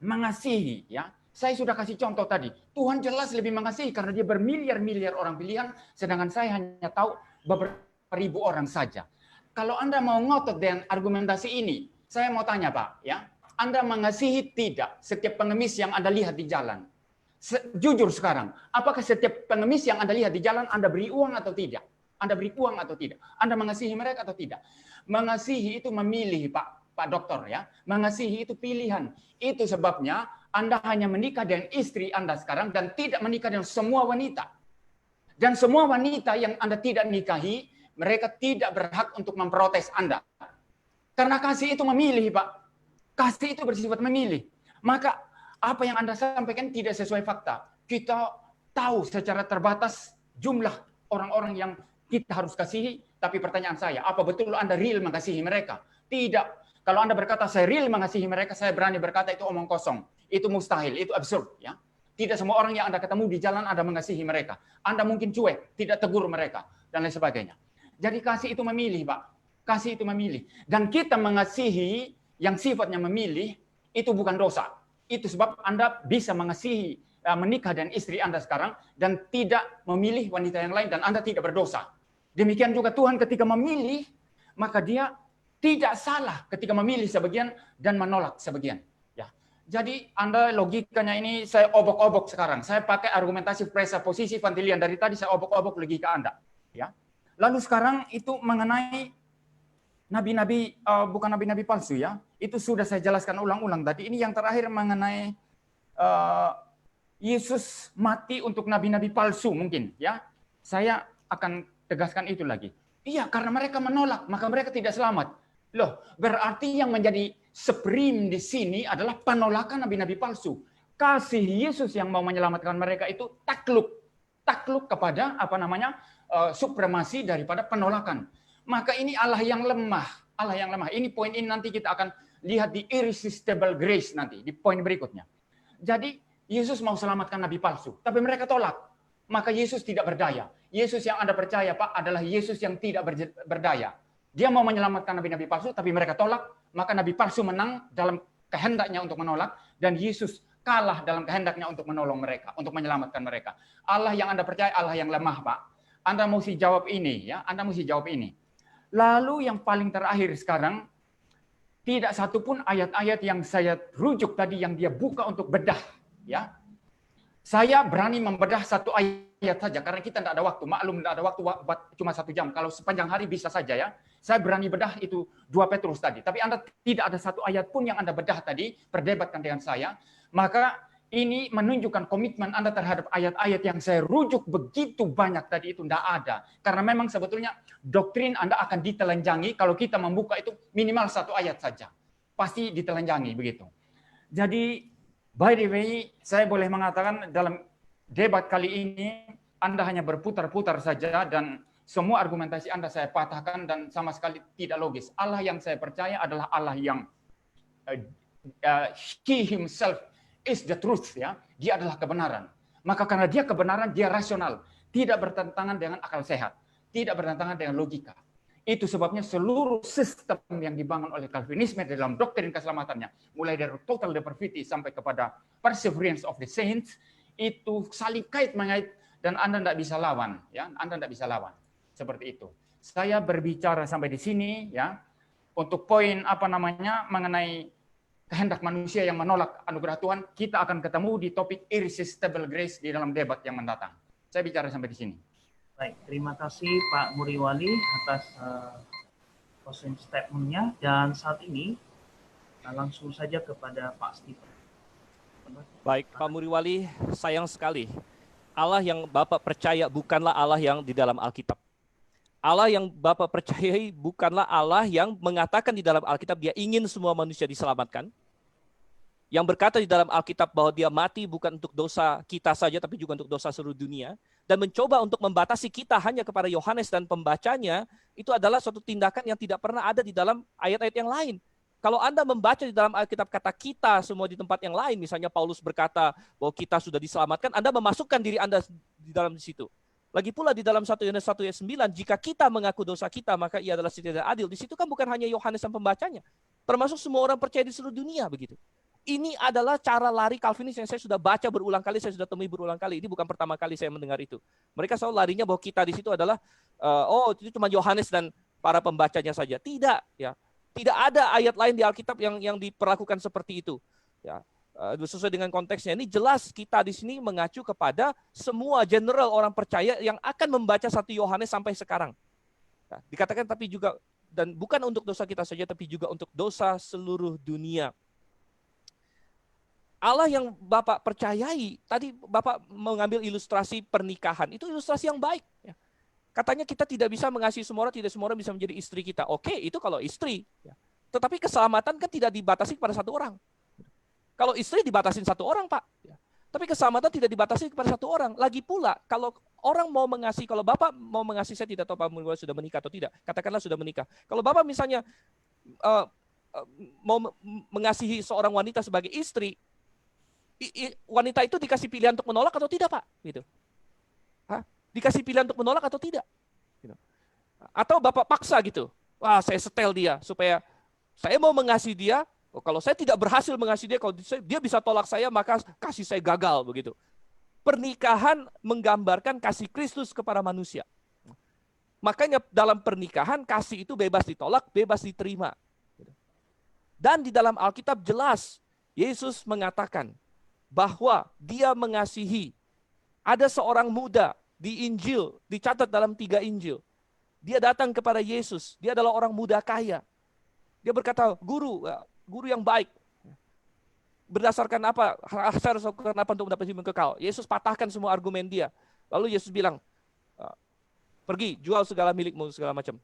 mengasihi ya. Saya sudah kasih contoh tadi. Tuhan jelas lebih mengasihi karena dia bermiliar-miliar orang pilihan, sedangkan saya hanya tahu beberapa ribu orang saja. Kalau Anda mau ngotot dengan argumentasi ini, saya mau tanya Pak ya. Anda mengasihi tidak setiap pengemis yang Anda lihat di jalan? Jujur sekarang, apakah setiap pengemis yang Anda lihat di jalan Anda beri uang atau tidak? Anda beri uang atau tidak? Anda mengasihi mereka atau tidak? Mengasihi itu memilih, Pak Dokter ya. Mengasihi itu pilihan. Itu sebabnya Anda hanya menikah dengan istri Anda sekarang dan tidak menikah dengan semua wanita. Dan semua wanita yang Anda tidak nikahi, mereka tidak berhak untuk memprotes Anda. Karena kasih itu memilih, Pak. Kasih itu bersifat memilih. Maka apa yang Anda sampaikan tidak sesuai fakta. Kita tahu secara terbatas jumlah orang-orang yang kita harus kasihi, tapi pertanyaan saya, apa betul Anda real mengasihi mereka? Tidak. Kalau Anda berkata saya real mengasihi mereka, saya berani berkata itu omong kosong. Itu mustahil, itu absurd ya. Tidak semua orang yang Anda ketemu di jalan Anda mengasihi mereka. Anda mungkin cuek, tidak tegur mereka dan lain sebagainya. Jadi kasih itu memilih, Pak. Kasih itu memilih. Dan kita mengasihi yang sifatnya memilih itu bukan dosa. Itu sebab Anda bisa mengasihi, menikah dengan istri Anda sekarang dan tidak memilih wanita yang lain dan Anda tidak berdosa. Demikian juga Tuhan ketika memilih, maka dia tidak salah ketika memilih sebagian dan menolak sebagian. Ya. Jadi Anda logikanya ini saya obok-obok sekarang. Saya pakai argumentasi presuposisi Van dari tadi saya obok-obok logika Anda. Ya. Lalu sekarang itu mengenai nabi-nabi, bukan nabi-nabi palsu ya. Itu sudah saya jelaskan ulang-ulang tadi. Ini yang terakhir mengenai Yesus mati untuk nabi-nabi palsu mungkin ya. Saya akan tegaskan itu lagi. Iya, karena mereka menolak, maka mereka tidak selamat. Loh, berarti yang menjadi supreme di sini adalah penolakan nabi-nabi palsu. Kasih Yesus yang mau menyelamatkan mereka itu takluk kepada apa namanya supremasi daripada penolakan. Maka ini Allah yang lemah, Allah yang lemah. Ini poin ini nanti kita akan lihat di irresistible grace nanti di poin berikutnya. Jadi Yesus mau selamatkan nabi palsu, tapi mereka tolak. Maka Yesus tidak berdaya. Yesus yang Anda percaya, Pak, adalah Yesus yang tidak berdaya. Dia mau menyelamatkan nabi-nabi palsu, tapi mereka tolak. Maka nabi palsu menang dalam kehendaknya untuk menolak, dan Yesus kalah dalam kehendaknya untuk menolong mereka, untuk menyelamatkan mereka. Allah yang Anda percaya, Allah yang lemah, Pak. Anda mesti jawab ini, ya. Anda mesti jawab ini. Lalu yang paling terakhir sekarang, tidak satupun ayat-ayat yang saya rujuk tadi yang dia buka untuk bedah, ya. Saya berani membedah satu ayat saja karena kita tidak ada waktu. Maklum tidak ada waktu cuma 1 jam. Kalau sepanjang hari bisa saja ya. Saya berani bedah itu 2 Petrus tadi. Tapi Anda tidak ada satu ayat pun yang Anda bedah tadi, perdebatkan dengan saya. Maka ini menunjukkan komitmen Anda terhadap ayat-ayat yang saya rujuk begitu banyak tadi itu tidak ada. Karena memang sebetulnya doktrin Anda akan ditelanjangi kalau kita membuka itu minimal 1 ayat saja. Pasti ditelanjangi begitu. Jadi by the way, saya boleh mengatakan dalam debat kali ini Anda hanya berputar-putar saja dan semua argumentasi Anda saya patahkan dan sama sekali tidak logis. Allah yang saya percaya adalah Allah yang He himself is the truth ya. Dia adalah kebenaran. Maka karena dia kebenaran, dia rasional, tidak bertentangan dengan akal sehat, tidak bertentangan dengan logika. Itu sebabnya seluruh sistem yang dibangun oleh Calvinisme dalam doktrin keselamatannya, mulai dari total depravity sampai kepada perseverance of the saints, itu saling kait mengait dan Anda tidak bisa lawan, ya. Anda tidak bisa lawan. Seperti itu. Saya berbicara sampai di sini, ya, untuk poin apa namanya mengenai kehendak manusia yang menolak anugerah Tuhan. Kita akan ketemu di topik irresistible grace di dalam debat yang mendatang. Saya bicara sampai di sini. Baik, terima kasih Pak Muriwali atas closing statement-nya. Dan saat ini langsung saja kepada Pak Stephen. Baik, Pak Muriwali, sayang sekali Allah yang Bapak percaya bukanlah Allah yang di dalam Alkitab. Allah yang Bapak percayai bukanlah Allah yang mengatakan di dalam Alkitab dia ingin semua manusia diselamatkan. Yang berkata di dalam Alkitab bahwa dia mati bukan untuk dosa kita saja, tapi juga untuk dosa seluruh dunia. Dan mencoba untuk membatasi kita hanya kepada Yohanes dan pembacanya, itu adalah suatu tindakan yang tidak pernah ada di dalam ayat-ayat yang lain. Kalau Anda membaca di dalam Alkitab kata kita semua di tempat yang lain, misalnya Paulus berkata bahwa kita sudah diselamatkan, Anda memasukkan diri Anda di dalam situ. Lagi pula di dalam 1 Yohanes 1 ayat 9, jika kita mengaku dosa kita, maka ia adalah setia dan adil. Di situ kan bukan hanya Yohanes dan pembacanya, termasuk semua orang percaya di seluruh dunia begitu. Ini adalah cara lari Calvinis yang saya sudah baca berulang kali, saya sudah temui berulang kali. Ini bukan pertama kali saya mendengar itu. Mereka selalu larinya bahwa kita di situ adalah itu cuma Yohanes dan para pembacanya saja. Tidak, ya. Tidak ada ayat lain di Alkitab yang diperlakukan seperti itu. Ya. Sesuai dengan konteksnya ini jelas kita di sini mengacu kepada semua general orang percaya yang akan membaca 1 Yohanes sampai sekarang. Nah, dikatakan tapi juga dan bukan untuk dosa kita saja tapi juga untuk dosa seluruh dunia. Allah yang Bapak percayai, tadi Bapak mengambil ilustrasi pernikahan, itu ilustrasi yang baik. Ya. Katanya kita tidak bisa mengasihi semua orang, tidak semua orang bisa menjadi istri kita. Oke, itu kalau istri. Ya. Tetapi keselamatan kan tidak dibatasi kepada satu orang. Kalau istri dibatasin satu orang, Pak. Ya. Tapi keselamatan tidak dibatasi kepada satu orang. Lagi pula, kalau orang mau mengasihi, kalau Bapak mau mengasihi, saya tidak tahu Pak Muriwali sudah menikah atau tidak. Katakanlah sudah menikah. Kalau Bapak misalnya mau mengasihi seorang wanita sebagai istri, wanita itu dikasih pilihan untuk menolak atau tidak, Pak? Gitu. Hah? Dikasih pilihan untuk menolak atau tidak? Gitu. Atau Bapak paksa gitu. Wah, saya setel dia supaya saya mau mengasihi dia. Kalau saya tidak berhasil mengasihi dia, kalau dia bisa tolak saya, maka kasih saya gagal begitu. Pernikahan menggambarkan kasih Kristus kepada manusia. Makanya dalam pernikahan kasih itu bebas ditolak, bebas diterima. Dan di dalam Alkitab jelas Yesus mengatakan bahwa dia mengasihi. Ada seorang muda di Injil, dicatat dalam 3 Injil. Dia datang kepada Yesus, dia adalah orang muda kaya. Dia berkata, guru yang baik. Berdasarkan apa? Saya harus lakukan apa untuk mendapat hidup kekal? Yesus patahkan semua argumen dia. Lalu Yesus bilang, pergi, jual segala milikmu, segala macam.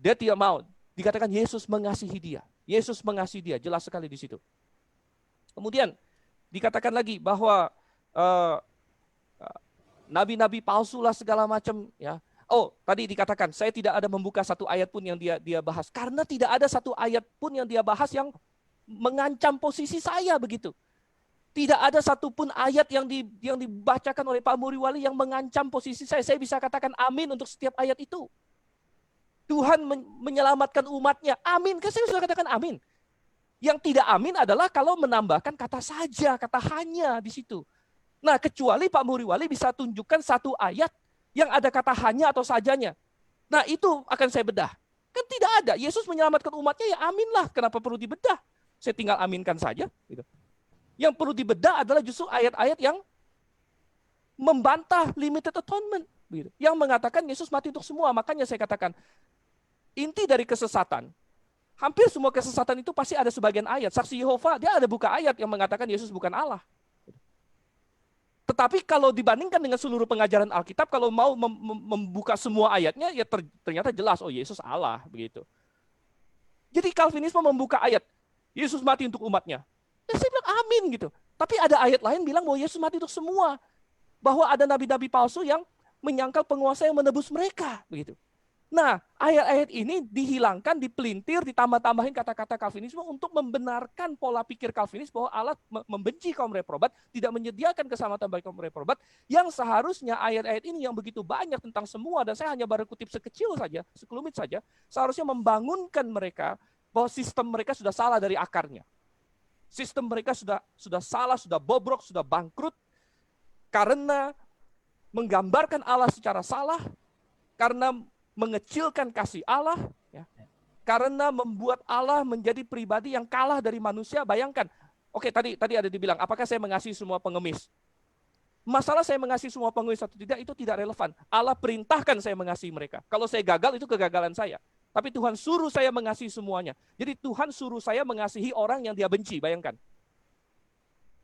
Dia tidak mau. Dikatakan Yesus mengasihi dia. Yesus mengasihi dia, jelas sekali di situ. Kemudian, dikatakan lagi bahwa nabi-nabi palsu lah segala macam, ya. Oh, tadi dikatakan saya tidak ada membuka satu ayat pun yang dia bahas karena tidak ada satu ayat pun yang dia bahas yang mengancam posisi saya begitu. Tidak ada satupun ayat yang dibacakan oleh Pak Muriwali yang mengancam posisi saya. Saya bisa katakan amin untuk setiap ayat itu. Tuhan menyelamatkan umatnya. Amin. Kan saya sudah katakan amin. Yang tidak amin adalah kalau menambahkan kata saja, kata hanya di situ. Nah, kecuali Pak Muriwali bisa tunjukkan satu ayat yang ada kata hanya atau sajanya. Nah, itu akan saya bedah. Kan tidak ada. Yesus menyelamatkan umatnya, ya aminlah. Kenapa perlu dibedah? Saya tinggal aminkan saja. Gitu. Yang perlu dibedah adalah justru ayat-ayat yang membantah limited atonement. Gitu. Yang mengatakan Yesus mati untuk semua. Makanya saya katakan, inti dari kesesatan, hampir semua kesesatan itu pasti ada sebagian ayat. Saksi Yehova, dia ada buka ayat yang mengatakan Yesus bukan Allah. Tetapi kalau dibandingkan dengan seluruh pengajaran Alkitab, kalau mau membuka semua ayatnya, ya ternyata jelas, oh Yesus Allah. Begitu. Jadi Calvinisme membuka ayat, Yesus mati untuk umatnya. Ya, saya bilang amin gitu. Tapi ada ayat lain bilang bahwa Yesus mati untuk semua. Bahwa ada nabi-nabi palsu yang menyangkal penguasa yang menebus mereka. Begitu. Nah, ayat-ayat ini dihilangkan, dipelintir, ditambah-tambahin kata-kata Calvinisme untuk membenarkan pola pikir Calvinis bahwa Allah membenci kaum reprobat, tidak menyediakan keselamatan bagi kaum reprobat, yang seharusnya ayat-ayat ini yang begitu banyak tentang semua, dan saya hanya baru kutip sekecil saja, sekelumit saja, seharusnya membangunkan mereka bahwa sistem mereka sudah salah dari akarnya. Sistem mereka sudah salah, sudah bobrok, sudah bangkrut, karena menggambarkan Allah secara salah, karena mengecilkan kasih Allah, ya, karena membuat Allah menjadi pribadi yang kalah dari manusia. Bayangkan, oke tadi ada dibilang, apakah saya mengasihi semua pengemis? Masalah saya mengasihi semua pengemis atau tidak, itu tidak relevan. Allah perintahkan saya mengasihi mereka. Kalau saya gagal, itu kegagalan saya. Tapi Tuhan suruh saya mengasihi semuanya. Jadi Tuhan suruh saya mengasihi orang yang dia benci, bayangkan.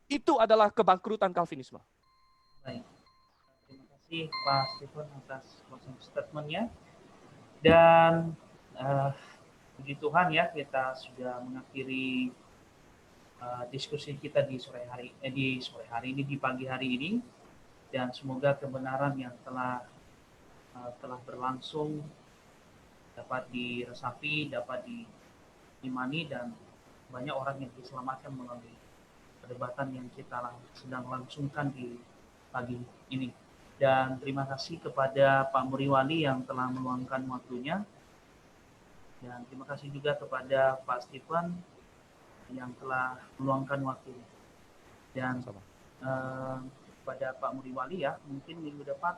Itu adalah kebangkrutan Calvinisme. Baik. kasih Pak Stephen atas closing statement-nya. Dan puji Tuhan ya, kita sudah mengakhiri diskusi kita di sore hari ini, di pagi hari ini, dan semoga kebenaran yang telah berlangsung dapat diresapi, dapat diimani, dan banyak orang yang diselamatkan melalui perdebatan yang kita sedang langsungkan di pagi ini. Dan terima kasih kepada Pak Muriwali yang telah meluangkan waktunya, dan terima kasih juga kepada Pak Stephen yang telah meluangkan waktunya. Dan kepada Pak Muriwali ya, mungkin minggu depan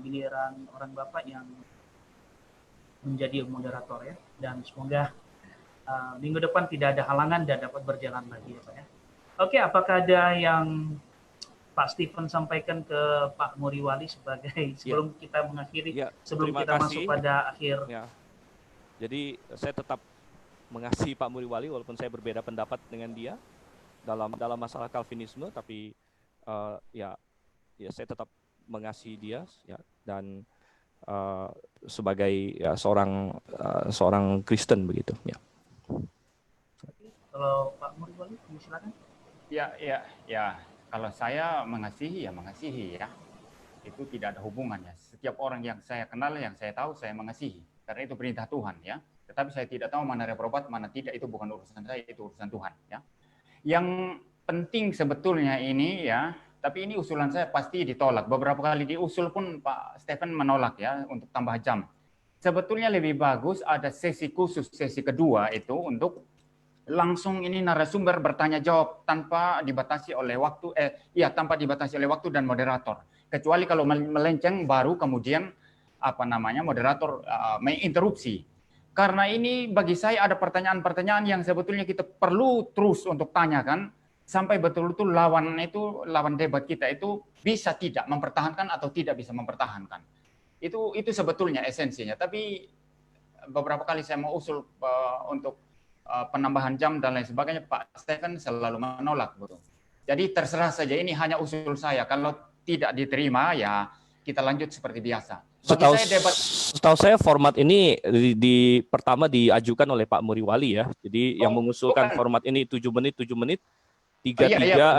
giliran orang Bapak yang menjadi moderator ya, dan semoga minggu depan tidak ada halangan dan dapat berjalan lagi ya Pak ya. Oke, apakah ada yang Pak Stephen sampaikan ke Pak Muriwali sebelum kita mengakhiri, sebelum kita masuk pada akhir? Ya. Jadi saya tetap mengasihi Pak Muriwali walaupun saya berbeda pendapat dengan dia dalam masalah Calvinisme, tapi ya saya tetap mengasihi dia ya, dan sebagai ya, seorang Kristen begitu ya. Kalau Pak Muriwali silakan. Ya. Kalau saya mengasihi ya. Itu tidak ada hubungannya. Setiap orang yang saya kenal, yang saya tahu, saya mengasihi. Karena itu perintah Tuhan ya. Tetapi saya tidak tahu mana reprobat, mana tidak, itu bukan urusan saya, itu urusan Tuhan ya. Yang penting sebetulnya ini ya, tapi ini usulan saya pasti ditolak. Beberapa kali diusul pun Pak Stephen menolak ya untuk tambah jam. Sebetulnya lebih bagus ada sesi khusus, sesi kedua itu untuk langsung ini narasumber bertanya jawab tanpa dibatasi oleh waktu tanpa dibatasi oleh waktu dan moderator. Kecuali kalau melenceng baru kemudian moderator menginterupsi. Karena ini bagi saya ada pertanyaan-pertanyaan yang sebetulnya kita perlu terus untuk tanyakan sampai betul-betul lawan debat kita itu bisa tidak mempertahankan atau tidak bisa mempertahankan. Itu sebetulnya esensinya. Tapi beberapa kali saya mau usul untuk penambahan jam dan lain sebagainya, Pak Stephen selalu menolak. Betul. Jadi terserah saja, ini hanya usul saya. Kalau tidak diterima, ya kita lanjut seperti biasa. Setahu saya format ini pertama diajukan oleh Pak Muriwali ya. Jadi yang mengusulkan format ini 7 menit, 3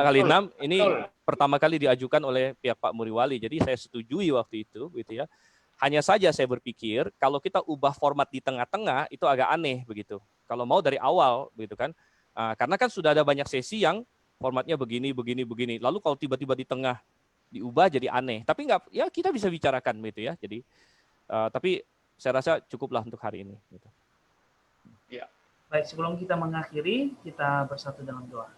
kali 6, ini pertama kali diajukan oleh pihak Pak Muriwali. Jadi saya setujui waktu itu, gitu ya. Hanya saja saya berpikir kalau kita ubah format di tengah-tengah itu agak aneh begitu. Kalau mau dari awal begitu kan. Karena kan sudah ada banyak sesi yang formatnya begini. Lalu kalau tiba-tiba di tengah diubah jadi aneh. Tapi enggak, ya kita bisa bicarakan gitu ya. Jadi tapi saya rasa cukuplah untuk hari ini gitu. Ya. Baik, sebelum kita mengakhiri, kita bersatu dalam doa.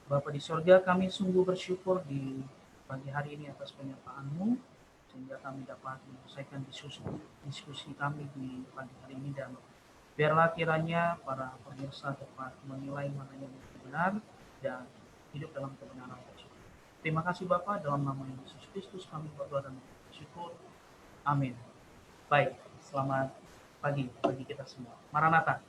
Bapa di surga, kami sungguh bersyukur di pagi hari ini atas penyertaan-Mu, sehingga kami dapat menyelesaikan diskusi kami di pagi hari ini, dan biarlah kiranya para pemirsa dapat menilai mana yang benar dan hidup dalam kebenaran tersebut. Terima kasih Bapak, dalam nama Yesus Kristus kami berdoa dan bersyukur. Amin. Baik, selamat pagi bagi kita semua. Maranatha.